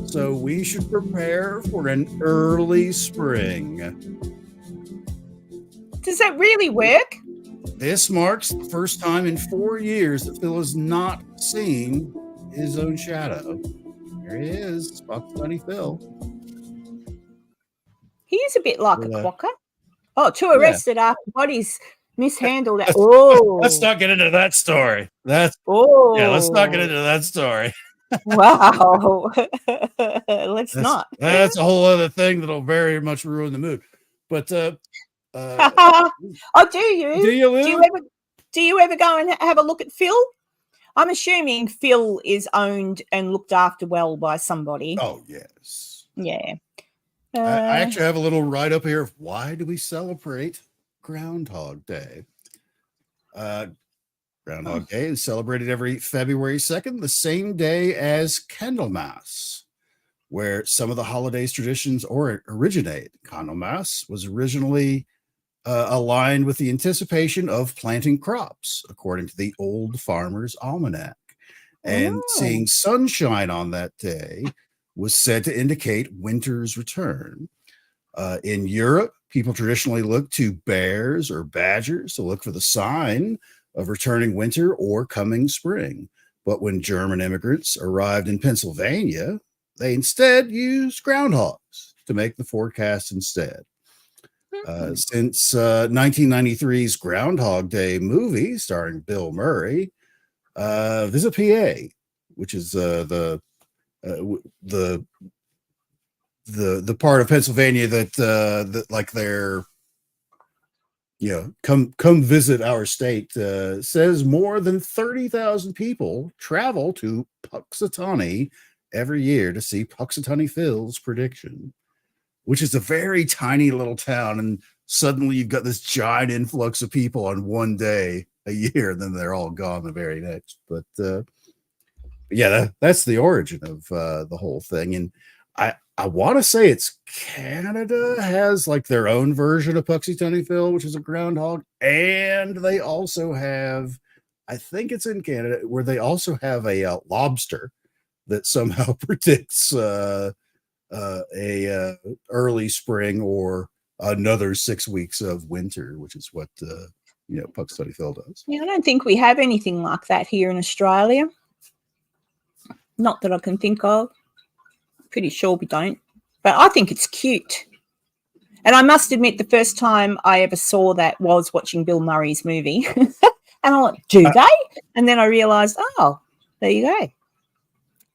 so we should prepare for an early spring. Does that really work? This marks the first time in 4 years that Phil has not seen his own shadow. There he is, Punxsutawney Phil. He is a bit like a quokka. Oh, two arrested after bodies mishandled it. Oh, let's not get into that story. Let's not get into that story. Wow. Not. That's a whole other thing that'll very much ruin the mood. But oh, do you? Do you? Do you ever go and have a look at Phil? I'm assuming Phil is owned and looked after well by somebody. Oh, yes. Yeah. I actually have a little write up here of why do we celebrate Groundhog Day. Groundhog Day is celebrated every February 2nd, the same day as Candlemas, where some of the holidays traditions originate. Candlemas was originally aligned with the anticipation of planting crops, according to the Old Farmer's Almanac. And seeing sunshine on that day was said to indicate winter's return. In Europe, people traditionally look to bears or badgers to look for the sign of returning winter or coming spring. But when German immigrants arrived in Pennsylvania, they instead used groundhogs to make the forecast instead. Since 1993's Groundhog Day movie starring Bill Murray, Visit PA, which is the part of Pennsylvania that like they're, come visit our state, says more than 30,000 people travel to Puxatawny every year to see Puxatawny Phil's prediction, which is a very tiny little town. And suddenly you've got this giant influx of people on one day a year, and then they're all gone the very next. But yeah, that's the origin of the whole thing. And I want to say it's Canada has like their own version of Puxatawny Phil, which is a groundhog, and they also have, I think it's in Canada, where they also have a lobster that somehow predicts a early spring or another 6 weeks of winter, which is what Puxatawny Phil does. Yeah, I don't think we have anything like that here in Australia. Not that I can think of. Pretty sure we don't. But I think it's cute. And I must admit, the first time I ever saw that was watching Bill Murray's movie. And I went, do they? And then I realized, oh, there you go.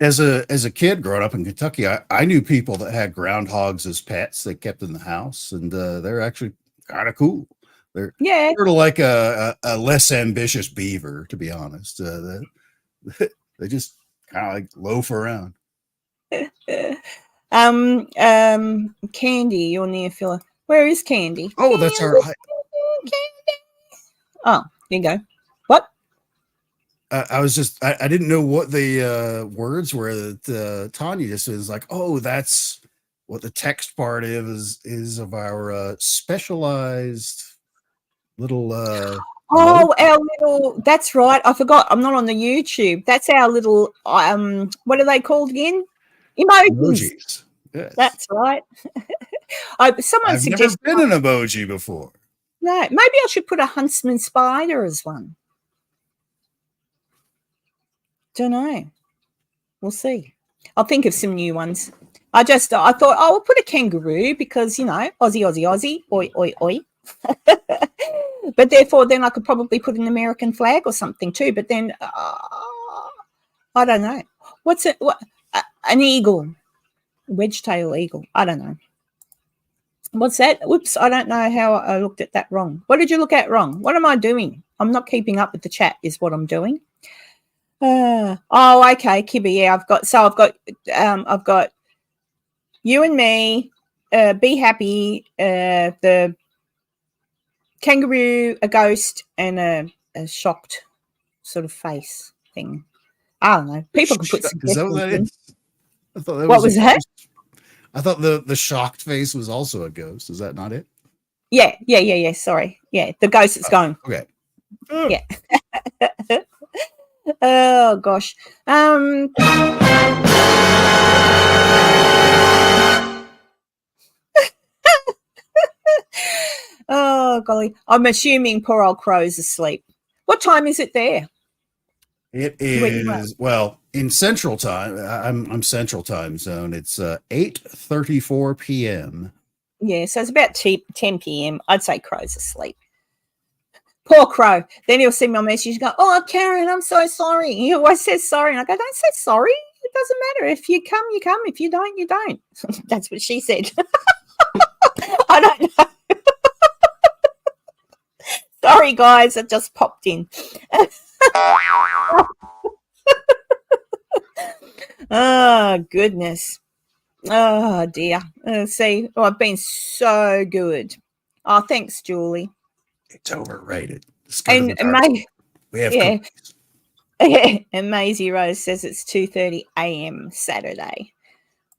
As a kid growing up in Kentucky, I knew people that had groundhogs as pets they kept in the house, and they're actually kind of cool. They're sort of like a less ambitious beaver, to be honest. They just kind of like loaf around. Candy, you're near Phila. Where is Candy? Oh, that's all right. Candy. Oh, there you go. What? I was just, I didn't know what the words were that Tanya just was like, oh, that's what the text part is of our specialized little. Our little, that's right. I forgot. I'm not on the YouTube. That's our little, what are they called again? Emojis. Yes. That's right. Someone I've suggested never been an emoji before. No, maybe I should put a huntsman spider as one. Don't know. We'll see. I'll think of some new ones. I thought, we'll put a kangaroo because, Aussie, Aussie, Aussie, oi, oi, oi. But therefore, then I could probably put an American flag or something too. But then, I don't know. What's it? What? An eagle, wedge-tail eagle. I don't know. What's that? Whoops, I don't know how I looked at that wrong. What did you look at wrong? What am I doing? I'm not keeping up with the chat is what I'm doing. Okay, Kibby. Yeah, I've got you and me, be happy, the kangaroo, a ghost, and a shocked sort of face thing. I don't know. People can put some. Is that what that is? I thought that what was that? I thought the shocked face was also a ghost. Is that not it? Yeah. Sorry. Yeah, the ghost that's going. Okay. Yeah. Oh gosh. Oh golly. I'm assuming poor old Crow's asleep. What time is it there? It is, well, in Central Time. I'm Central Time Zone. It's 8:34 p.m. Yeah, so it's about 10 p.m. I'd say Crow's asleep. Poor Crow. Then he'll see my message and go, oh, Karen, I'm so sorry. He always says sorry. And I go, don't say sorry. It doesn't matter. If you come, you come. If you don't, you don't. That's what she said. I don't know. Sorry, guys. I just popped in. Oh, goodness. Oh, dear. See, I've been so good. Oh, thanks, Julie. It's overrated. And we have yeah, and Maisie Rose says it's 2:30 a.m. Saturday.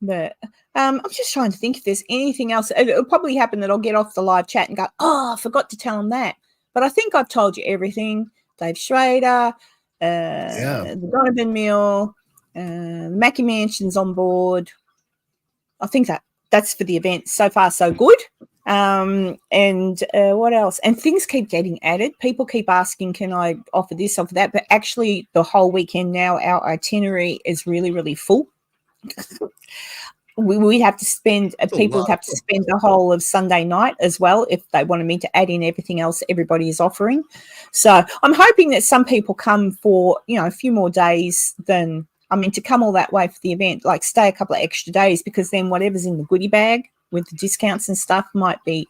But I'm just trying to think if there's anything else. It'll probably happen that I'll get off the live chat and go, oh, I forgot to tell them that. But I think I've told you everything. Dave Schrader, the Donovan Mill, the Mackie Mansion's on board. I think that's for the event. So far, so good. And what else? And things keep getting added. People keep asking, can I offer this, offer that? But actually, the whole weekend now, our itinerary is really, really full. We have to spend, people have to spend the whole of Sunday night as well if they wanted me to add in everything else everybody is offering. So I'm hoping that some people come for, a few more days than, to come all that way for the event, like stay a couple of extra days, because then whatever's in the goodie bag with the discounts and stuff might be,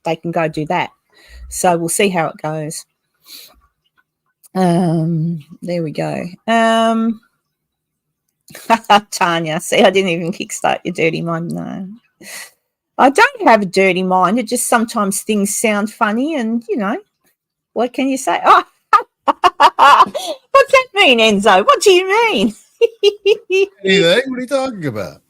they can go do that. So we'll see how it goes. There we go. Tanya, see, I didn't even kickstart your dirty mind. No, I don't have a dirty mind. It just sometimes things sound funny, and what can you say? Oh, what's that mean, Enzo? What do you mean? Anything? What are you talking about?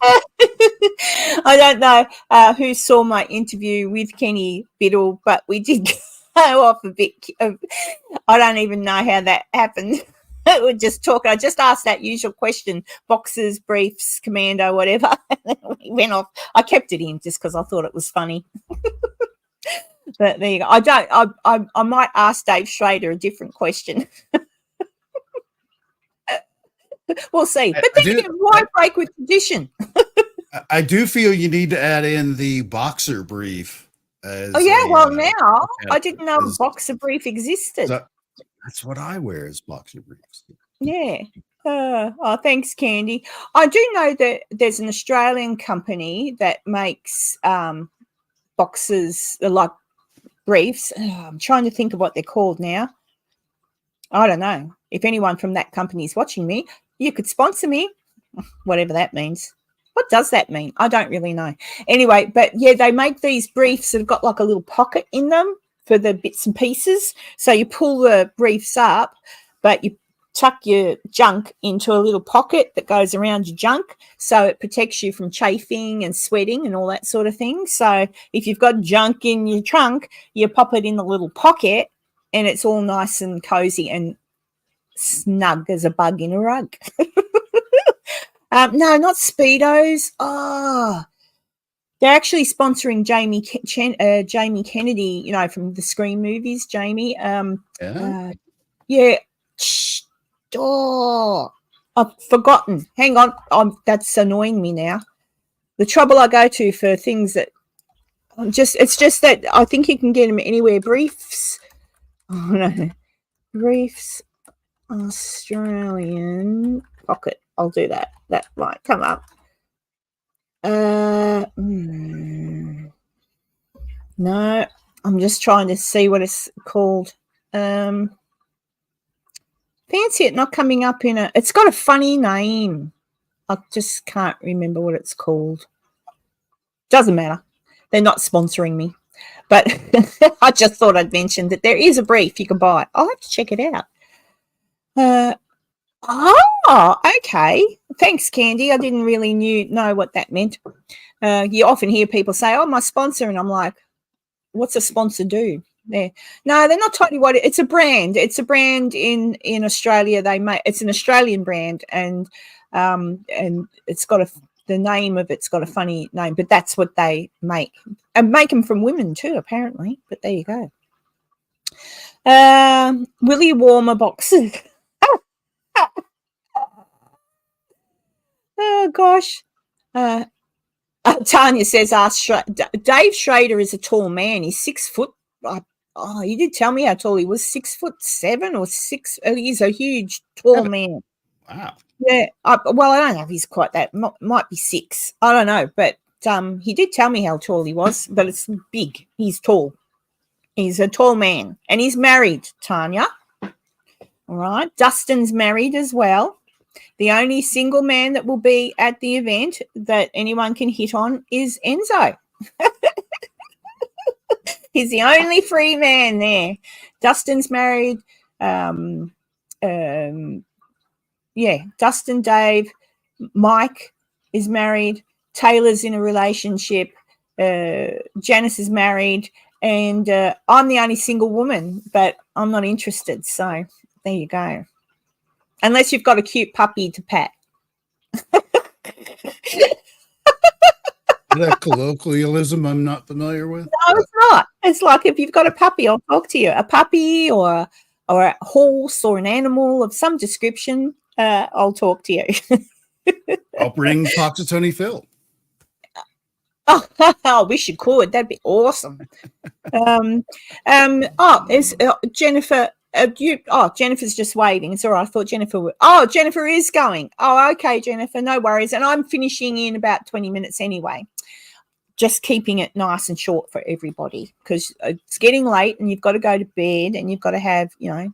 I don't know who saw my interview with Kenny Biddle, but we did go off a bit. I don't even know how that happened. We're just talking. I just asked that usual question: boxers, briefs, commando, whatever. And then we went off. I kept it in just because I thought it was funny. But there you go. I might ask Dave Schrader a different question. We'll see. But then again, why break with tradition? I do feel you need to add in the boxer brief. Now I didn't know a boxer brief existed. That's what I wear is boxer briefs. Yeah. Thanks, Candy. I do know that there's an Australian company that makes boxes like briefs. I'm trying to think of what they're called now. I don't know. If anyone from that company is watching me, you could sponsor me, whatever that means. What does that mean? I don't really know. Anyway, but yeah, they make these briefs that have got like a little pocket in them for the bits and pieces. So you pull the briefs up, but you tuck your junk into a little pocket that goes around your junk, so it protects you from chafing and sweating and all that sort of thing. So if you've got junk in your trunk, you pop it in the little pocket and it's all nice and cozy and snug as a bug in a rug. No, not Speedos. Oh, they're actually sponsoring Jamie Kennedy, from the Scream movies. Jamie. Yeah. Oh, I've forgotten. Hang on. That's annoying me now. The trouble I go to for things that it's just that I think you can get them anywhere. Briefs. Oh, no. Briefs. Australian pocket. I'll do that. That might come up. No, I'm just trying to see what it's called. Fancy it not coming up it's got a funny name. I just can't remember what it's called. Doesn't matter. They're not sponsoring me. But I just thought I'd mention that there is a brief you can buy. I'll have to check it out. Okay. Thanks, Candy. I didn't really know what that meant. You often hear people say, "Oh, my sponsor," and I'm like, "What's a sponsor do?" No, they're not totally what it's a brand. It's a brand in Australia. They make it's an Australian brand, and it's got the name of it's got a funny name, but that's what they make, and make them from women too, apparently. But there you go. Willy Warmer boxes. Oh gosh. Tanya says, Dave Schrader is a tall man. He's 6 foot. You did tell me how tall he was. 6'7" or 6. He's a huge, tall man. Wow. Yeah. I don't know if he's quite that. Might be 6. I don't know. But he did tell me how tall he was. But it's big. He's tall. He's a tall man. And he's married, Tanya. All right. Dustin's married as well. The only single man that will be at the event that anyone can hit on is Enzo. He's the only free man there. Dustin's married. Dustin, Dave, Mike is married. Taylor's in a relationship. Janice is married, and I'm the only single woman, but I'm not interested. So there you go. Unless you've got a cute puppy to pet. That colloquialism I'm not familiar with. No, it's not. It's like if you've got a puppy, I'll talk to you. A puppy or a horse or an animal of some description, I'll talk to you. I'll bring Poxitony Phil. Oh, I wish you could. That'd be awesome. Is Jennifer? Jennifer's just waving. It's all right. I thought Jennifer would. Oh, Jennifer is going. Oh, okay, Jennifer. No worries. And I'm finishing in about 20 minutes anyway. Just keeping it nice and short for everybody because it's getting late and you've got to go to bed and you've got to have, whatever.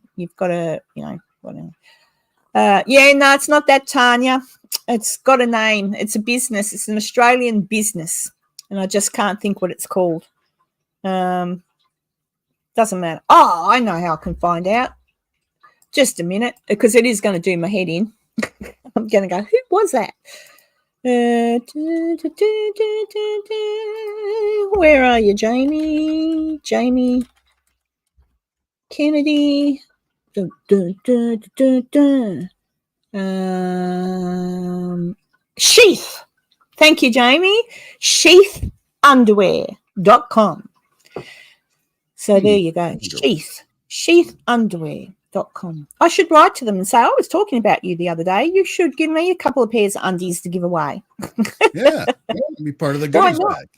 No, it's not that, Tanya. It's got a name. It's a business. It's an Australian business. And I just can't think what it's called. Doesn't matter. Oh, I know how I can find out. Just a minute, because it is going to do my head in. I'm going to go, who was that? Where are you, Jamie? Jamie Kennedy. Sheath. Thank you, Jamie. Sheathunderwear.com. So there you go. Sheathunderwear.com. I should write to them and say, I was talking about you the other day. You should give me a couple of pairs of undies to give away. Yeah, be part of the goodies bag.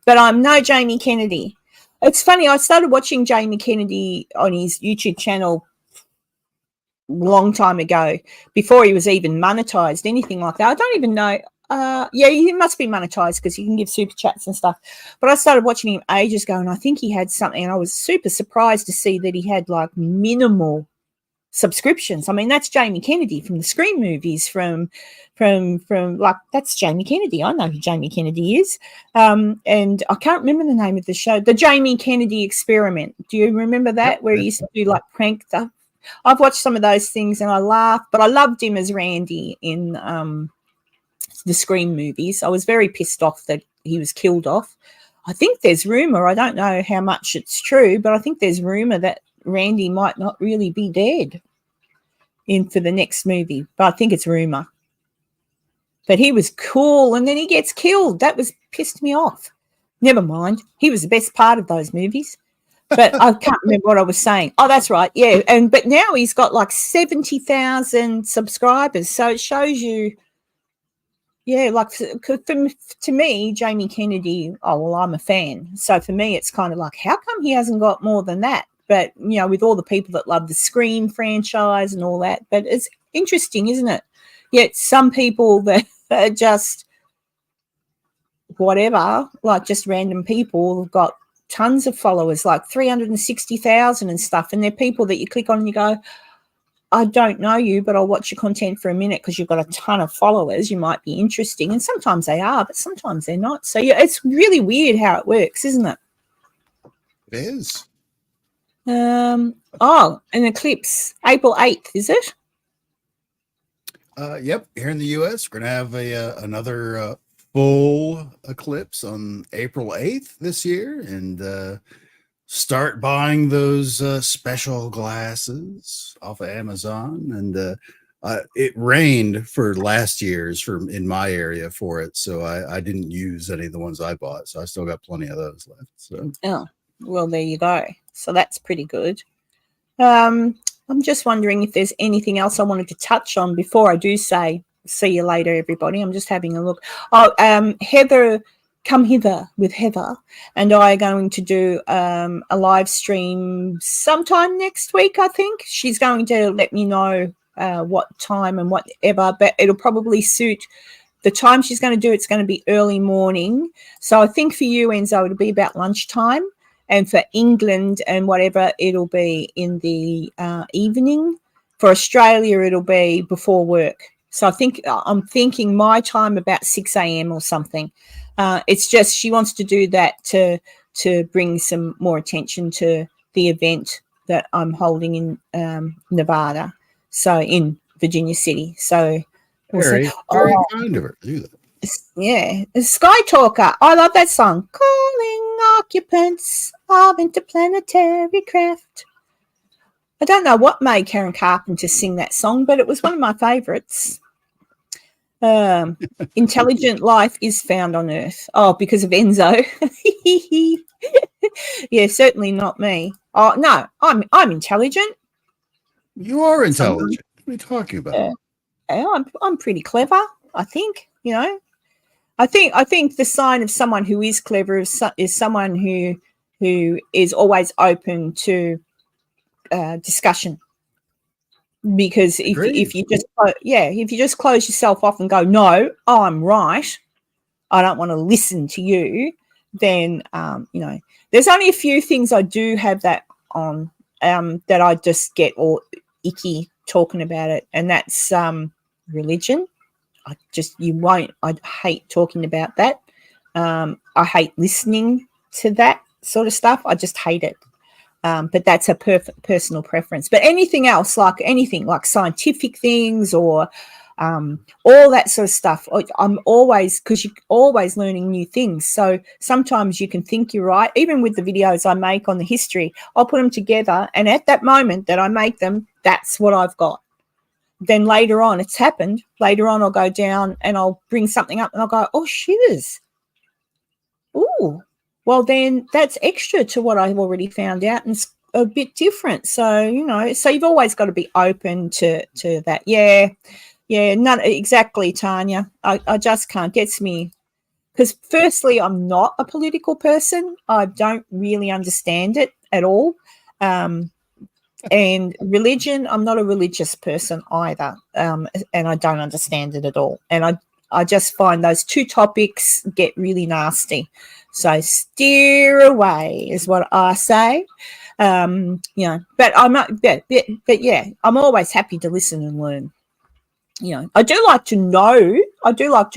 But I'm no Jamie Kennedy. It's funny. I started watching Jamie Kennedy on his YouTube channel a long time ago, before he was even monetized, anything like that. I don't even know. He must be monetized because you can give super chats and stuff. But I started watching him ages ago, and I think he had something, and I was super surprised to see that he had like minimal subscriptions. I mean, that's Jamie Kennedy from the Scream movies, from like, that's Jamie Kennedy. I know who Jamie Kennedy is. And I can't remember the name of the show, The Jamie Kennedy Experiment. Do you remember that? Yep. Where he used to do like prank stuff? I've watched some of those things and I laughed, but I loved him as Randy in the Scream movies. I was very pissed off that he was killed off. I think there's rumor, I don't know how much it's true, but I think there's rumor that Randy might not really be dead for the next movie, but I think it's rumor. But he was cool, and then he gets killed. That was pissed me off. Never mind. He was the best part of those movies. But I can't remember what I was saying. Oh, that's right. Yeah. But now he's got like 70,000 subscribers. So it shows you, yeah, like to me, Jamie Kennedy, oh, well, I'm a fan. So for me, it's kind of like, how come he hasn't got more than that? But, with all the people that love the Scream franchise and all that. But it's interesting, isn't it? Yet some people that are just whatever, like just random people, have got tons of followers, like 360,000 and stuff. And they're people that you click on and you go, I don't know you, but I'll watch your content for a minute because you've got a ton of followers. You might be interesting. And sometimes they are, but sometimes they're not. So yeah, it's really weird how it works, isn't it? It is. An eclipse, April 8th, is it? Yep. Here in the U.S., we're going to have another full eclipse on April 8th this year, and start buying those special glasses off of Amazon. And it rained for last year's in my area for it, so I didn't use any of the ones I bought, so I still got plenty of those left. So well, there you go. So that's pretty good. I'm just wondering if there's anything else I wanted to touch on before I do say see you later, everybody. I'm just having a look. Heather, Come Hither with Heather and I are going to do a live stream sometime next week, I think. She's going to let me know what time and whatever, but it'll probably suit the time she's going to do. It's going to be early morning. So I think for you, Enzo, it'll be about lunchtime. And for England and whatever, it'll be in the evening. For Australia, it'll be before work. So I'm thinking my time about 6 a.m. or something. It's just she wants to do that to bring some more attention to the event that I'm holding in Nevada, so in Virginia City. So very kind of her to do that. Yeah, Sky Talker. I love that song. Calling occupants of interplanetary craft. I don't know what made Karen Carpenter sing that song, but it was one of my favourites. Intelligent life is found on Earth. Oh, because of Enzo. Yeah, certainly not me. Oh no, I'm intelligent. You are intelligent. What are you talking about? I'm pretty clever. I think, you know. I think the sign of someone who is clever is someone who is always open to discussion. Because if you just close yourself off and go, no, I'm right, I don't want to listen to you, then you know, there's only a few things I do have that on that I just get all icky talking about it, and that's religion. I hate talking about that. I hate listening to that sort of stuff. I just hate it. But that's a personal preference. But anything else, like scientific things or all that sort of stuff, because you're always learning new things. So sometimes you can think you're right. Even with the videos I make on the history, I'll put them together, and at that moment that I make them, that's what I've got. Then later on, it's happened. Later on, I'll go down and I'll bring something up and I'll go, oh, shiz. Ooh. Well, then that's extra to what I've already found out, and it's a bit different. So, you know, so you've always got to be open to that. Yeah, not exactly, Tanya. I just can't. Gets me. Because firstly, I'm not a political person. I don't really understand it at all. And religion, I'm not a religious person either. And I don't understand it at all. And I just find those two topics get really nasty. So steer away is what I say. You know, but yeah, I'm always happy to listen and learn. You know, I do like to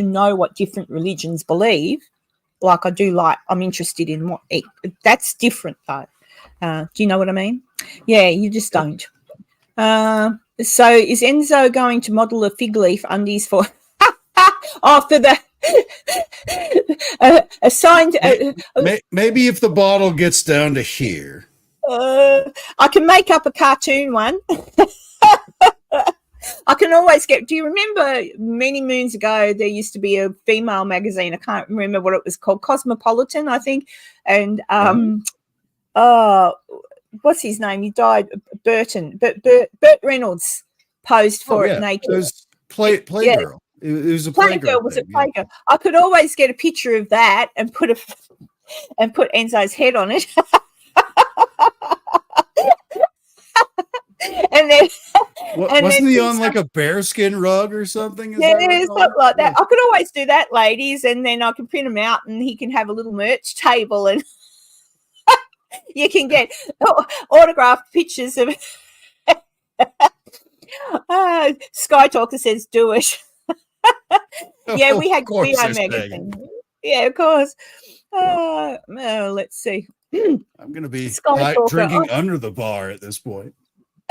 know what different religions believe. I'm interested in what that's different though. Do you know what I mean? Yeah, you just don't. So is Enzo going to model a fig leaf undies for after the assigned? Maybe if the bottle gets down to here. I can make up a cartoon one. I can always get. Do you remember many moons ago there used to be a female magazine? I can't remember what it was called, Cosmopolitan, I think. And what's his name? He died. Burt Reynolds posed for it naked. It was Playgirl. Yeah. It was a Playgirl. Was it Playgirl? I could always get a picture of that and put Enzo's head on it. And then wasn't he on like a bearskin rug or something? Something like that. I could always do that, ladies, and then I can print them out, and he can have a little merch table, and you can get autographed pictures of. Sky Talker says, "Do it." Yeah, we had Cleo magazine. Yeah, of course. Let's see. I'm going to be drinking under the bar at this point.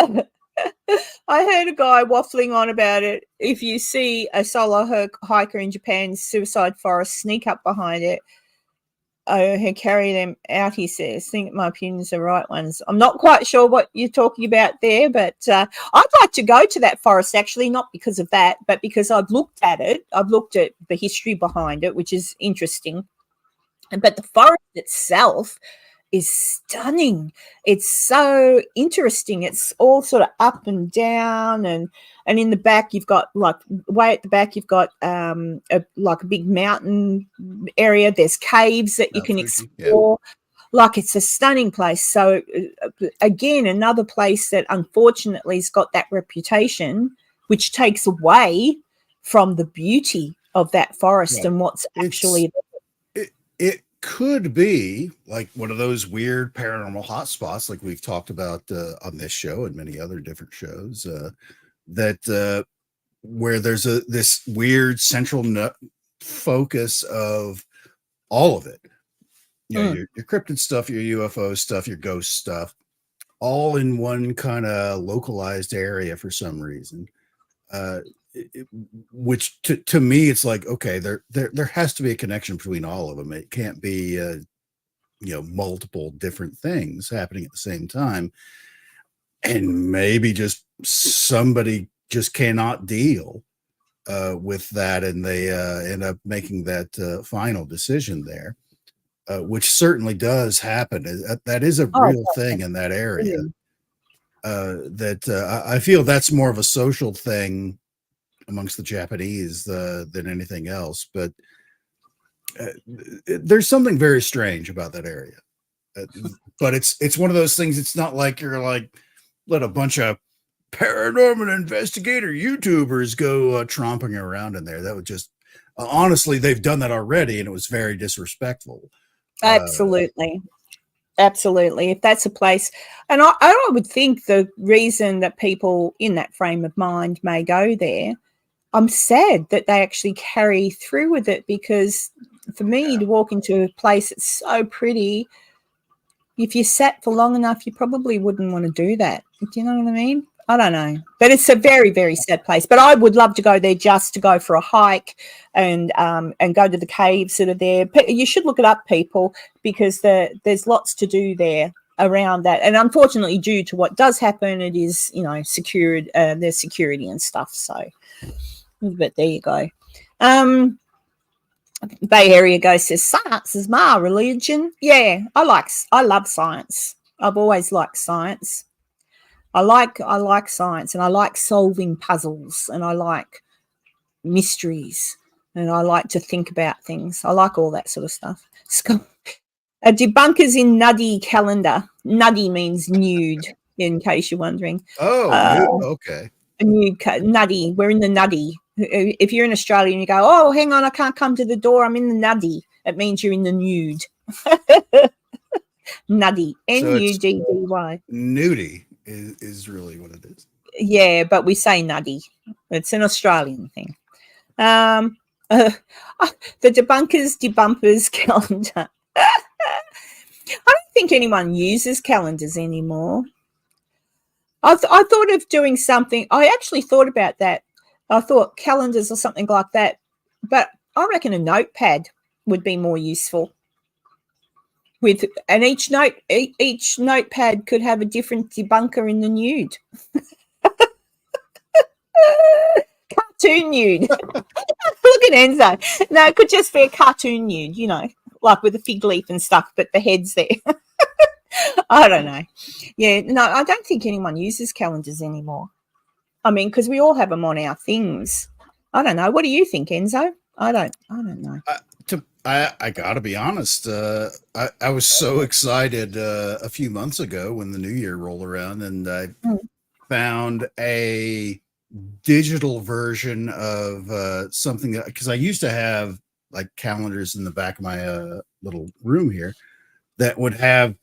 I heard a guy waffling on about it. If you see a solo hiker in Japan's suicide forest, sneak up behind it and carry them out, he says. I think my opinions are the right ones. I'm not quite sure what you're talking about there, but I'd like to go to that forest, actually, not because of that, but because I've looked at it. I've looked at the history behind it, which is interesting. But the forest itself is stunning. It's so interesting. It's all sort of up and down, and in the back you've got way at the back you've got a big mountain area. There's caves that you can explore. Yeah. It's a stunning place. So again, another place that unfortunately has got that reputation, which takes away from the beauty of that forest and what's actually it could be like one of those weird paranormal hotspots like we've talked about on this show and many other different shows that where there's this weird central focus of all of it. You know, your cryptid stuff, your UFO stuff, your ghost stuff, all in one kind of localized area for some reason. which to me, it's like, okay, there has to be a connection between all of them. It can't be, multiple different things happening at the same time. And maybe just somebody just cannot deal with that, and they end up making that final decision there, which certainly does happen. That is a real thing in that area. I feel that's more of a social thing amongst the Japanese than anything else. But there's something very strange about that area. But it's one of those things. It's not like you're like, let a bunch of paranormal investigator YouTubers go tromping around in there. That would just, honestly, they've done that already, and it was very disrespectful. Absolutely. If that's a place, and I would think the reason that people in that frame of mind may go there, I'm sad that they actually carry through with it, because for me to walk into a place that's so pretty, if you sat for long enough, you probably wouldn't want to do that. Do you know what I mean? I don't know. But it's a very, very sad place. But I would love to go there just to go for a hike and go to the caves that are there. You should look it up, people, because there's lots to do there around that. And unfortunately, due to what does happen, it is, secured. There's security and stuff. So, but there you go. Bay Area Ghost says, science is my religion. Yeah, I love science. I've always liked science. I like science, and I like solving puzzles, and I like mysteries, and I like to think about things. I like all that sort of stuff. Debunkers in Nuddy calendar. Nuddy means nude, in case you're wondering. Oh, okay. Nuddy. We're in the Nuddy. If you're in Australia and you go, oh, hang on, I can't come to the door, I'm in the Nuddy, it means you're in the nude. Nuddy. Nuddy. Nudie is really what it is. Yeah, but we say nuddy. It's an Australian thing. The debumpers calendar. I don't think anyone uses calendars anymore. I thought of doing something. I actually thought about that. I thought calendars or something like that. But I reckon a notepad would be more useful. And each notepad could have a different debunker in the nude. Cartoon nude. Look at Enzo. No, it could just be a cartoon nude, like with a fig leaf and stuff, but the head's there. I don't know. Yeah, no, I don't think anyone uses calendars anymore. I mean, because we all have them on our things. I don't know. What do you think, Enzo? I don't know. I gotta be honest. I was so excited a few months ago when the new year rolled around, and I found a digital version of something that, because I used to have like calendars in the back of my little room here that would have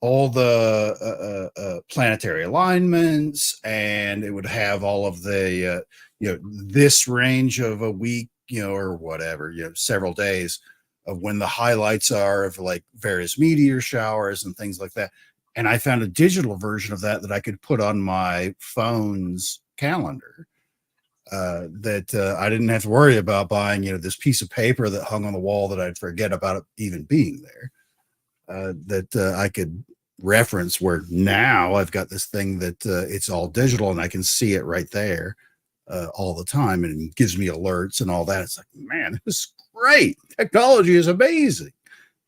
all the planetary alignments, and it would have all of the this range of a week, or whatever, several days of when the highlights are of like various meteor showers and things like that. And I found a digital version of that I could put on my phone's calendar, that I didn't have to worry about buying, this piece of paper that hung on the wall that I'd forget about it even being there, that I could reference, where now I've got this thing that it's all digital and I can see it right there all the time, and it gives me alerts and all that. It's like, man, this is great. Technology is amazing,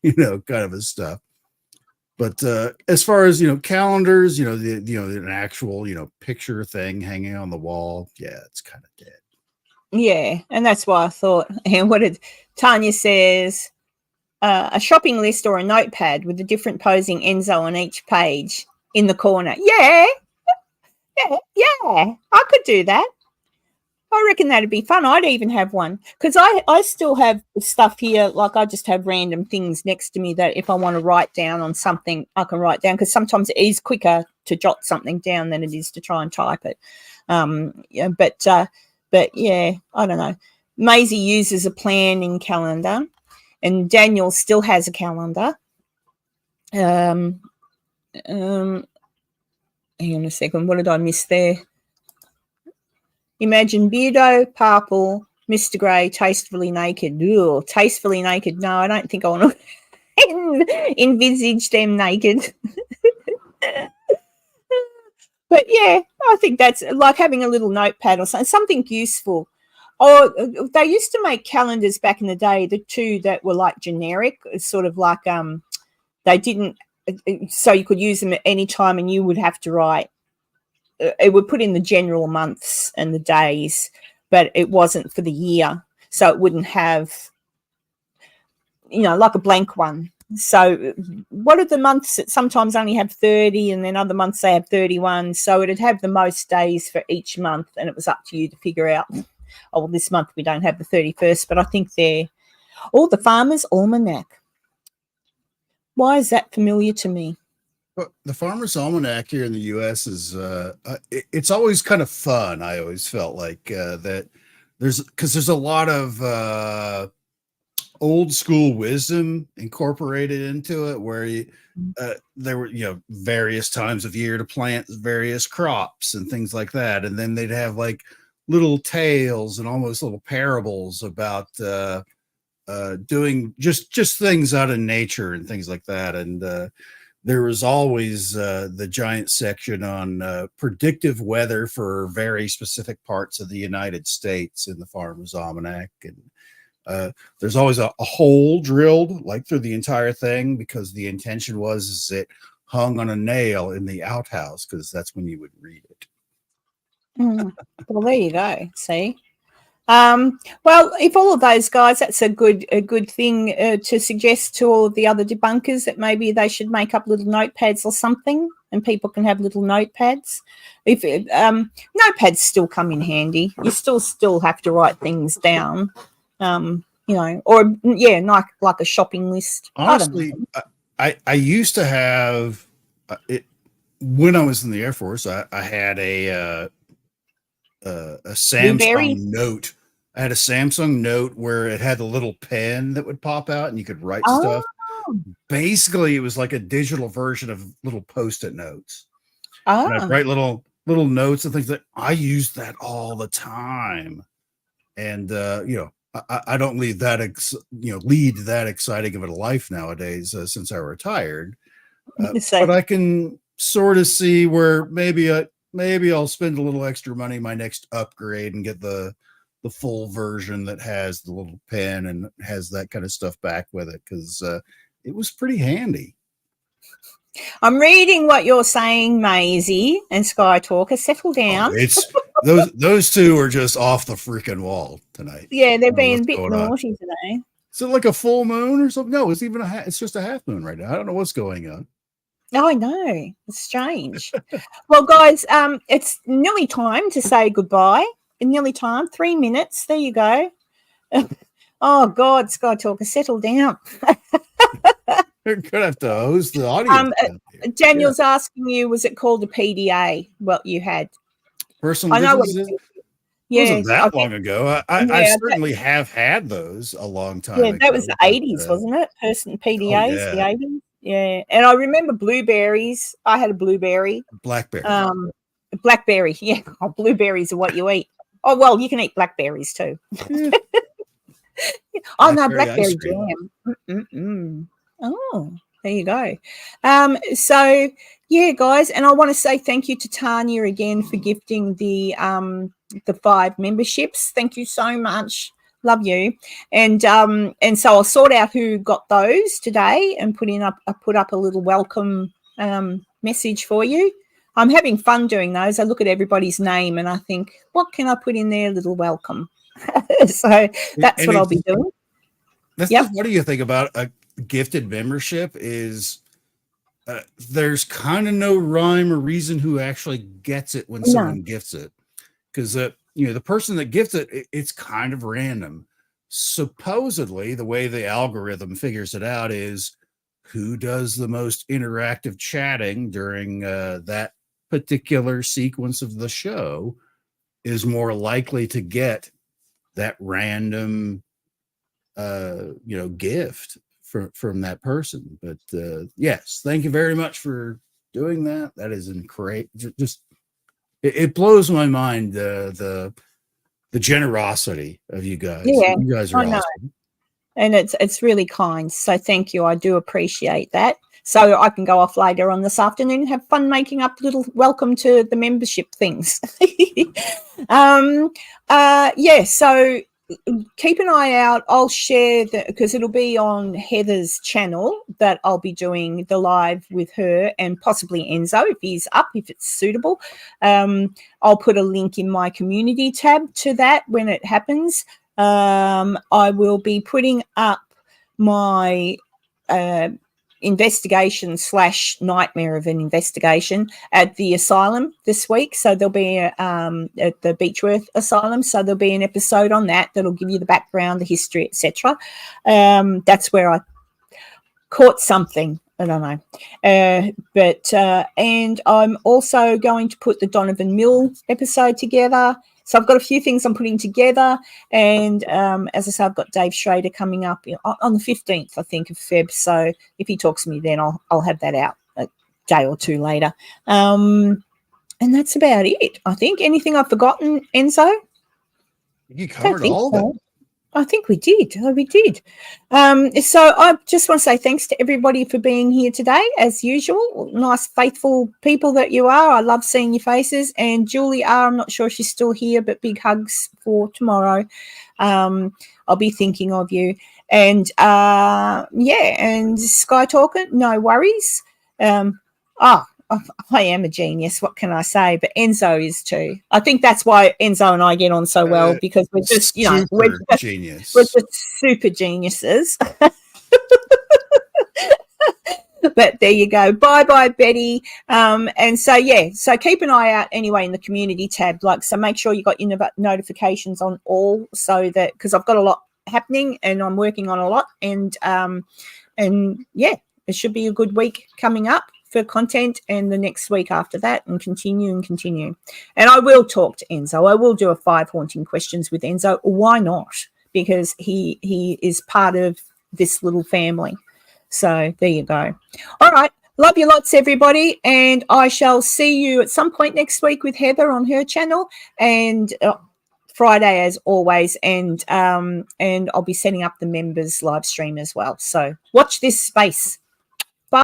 kind of a stuff. But as far as, calendars, an actual, picture thing hanging on the wall, yeah, it's kind of dead. Yeah, and that's why I thought, and what did Tanya says, a shopping list or a notepad with a different posing Enzo on each page in the corner. Yeah, I could do that. I reckon that'd be fun. I'd even have one, because I still have stuff here. Like, I just have random things next to me that if I want to write down on something, I can write down, because sometimes it is quicker to jot something down than it is to try and type it. But yeah, I don't know. Maisie uses a planning calendar, and Daniel still has a calendar. Hang on a second. What did I miss there? Imagine Beardo, Purple, Mr. Grey, Tastefully Naked. Ooh, Tastefully Naked. No, I don't think I want to envisage them naked. But yeah, I think that's like having a little notepad or something useful. Or they used to make calendars back in the day, the two that were like generic, sort of like they didn't, so you could use them at any time and you would have to write. It would put in the general months and the days, but it wasn't for the year. So it wouldn't have, like a blank one. So what are the months that sometimes only have 30 and then other months they have 31? So it'd have the most days for each month and it was up to you to figure out, oh, well, this month we don't have the 31st, but I think they're all the Farmer's Almanac. Why is that familiar to me? Well, the Farmer's Almanac here in the U.S. is it's always kind of fun. I always felt like that there's a lot of old school wisdom incorporated into it, where there were various times of year to plant various crops and things like that, and then they'd have like little tales and almost little parables about doing just things out of nature and things like that. And there was always the giant section on predictive weather for very specific parts of the United States in the Farmer's Almanac. And there's always a hole drilled like through the entire thing, because the intention was it hung on a nail in the outhouse, because that's when you would read it. Well, there you go. See? Well, if all of those guys, that's a good thing to suggest to all of the other debunkers, that maybe they should make up little notepads or something, and people can have little notepads. If notepads still come in handy, you still have to write things down, or like a shopping list. Honestly, I used to have it when I was in the Air Force. I had a Samsung Note. I had a Samsung Note where it had a little pen that would pop out and you could write stuff. Basically, it was like a digital version of little Post-it notes. And I'd write little notes and things. That I used that all the time. And I don't lead that exciting of a life nowadays since I retired. But I can sort of see where maybe I'll spend a little extra money my next upgrade and get the full version that has the little pen and has that kind of stuff back with it, because it was pretty handy. I'm reading what you're saying, Maisie and Sky Talker. Settle down. It's those two are just off the freaking wall tonight. Yeah, they're being a bit naughty today. Is it like a full moon or something? No, it's just a half moon right now. I don't know what's going on. Oh, I know. It's strange. Well, guys, it's nearly time to say goodbye. Nearly time. 3 minutes. There you go. Oh, God, Sky Talker, settle down. You're going to have to host the audience. Daniel's asking you, was it called a PDA? Well, you had. Personal business? It wasn't that long ago. I certainly have had those a long time ago. That was the 80s, wasn't it? PDAs, the 80s. Yeah, and I remember blueberries. I had a blueberry. Blackberry. Blackberry, yeah. Oh, blueberries are what you eat. Oh, well, you can eat blackberries too. Yeah. Oh, no, blackberry jam. Oh, there you go. So, yeah, guys, and I want to say thank you to Tanya again for gifting the 5 memberships. Thank you so much. Love you. And so I'll sort out who got those today and put up a little welcome message for you. I'm having fun doing those. I look at everybody's name and I think, what can I put in there? Little welcome. So that's what I'll be doing. What do you think about a gifted membership? Is there's kind of no rhyme or reason who actually gets it when someone gifts it, because the person that gifts it, it's kind of random. Supposedly, the way the algorithm figures it out is who does the most interactive chatting during that particular sequence of the show is more likely to get that random gift from that person. But yes, thank you very much for doing that. That is great. it blows my mind the generosity of you guys. Yeah, You guys are I know. awesome. And it's really kind. So thank you. I do appreciate that. So I can go off later on this afternoon and have fun making up little welcome to the membership things. Yeah, so keep an eye out. I'll share because it'll be on Heather's channel that I'll be doing the live with her and possibly Enzo if he's up, if it's suitable. I'll put a link in my community tab to that when it happens. I will be putting up my investigation / nightmare of an investigation at the asylum this week. So there'll be at the Beechworth Asylum. So there'll be an episode on that'll give you the background, the history, etc. That's where I caught something. I don't know. And I'm also going to put the Donovan Mill episode together. So I've got a few things I'm putting together. And as I said, I've got Dave Schrader coming up on the 15th, I think, of Feb. So if he talks to me then, I'll have that out a day or two later. And that's about it, I think. Anything I've forgotten, Enzo? You covered all of it. I think we did. We did. So I just want to say thanks to everybody for being here today, as usual. Nice, faithful people that you are. I love seeing your faces. And Julie R., I'm not sure if she's still here, but big hugs for tomorrow. I'll be thinking of you. And, and Sky Talker, no worries. I am a genius. What can I say? But Enzo is too. I think that's why Enzo and I get on so well, because we're just, we're just super geniuses. But there you go. Bye, Betty. And so keep an eye out anyway in the community tab. So make sure you got your notifications on all, so that, because I've got a lot happening and I'm working on a lot, and it should be a good week coming up for content, and the next week after that, and continue. And I will talk to Enzo. I will do a 5 haunting questions with Enzo. Why not? Because he is part of this little family. So there you go. All right. Love you lots, everybody. And I shall see you at some point next week with Heather on her channel, and Friday as always. And I'll be setting up the members live stream as well. So watch this space.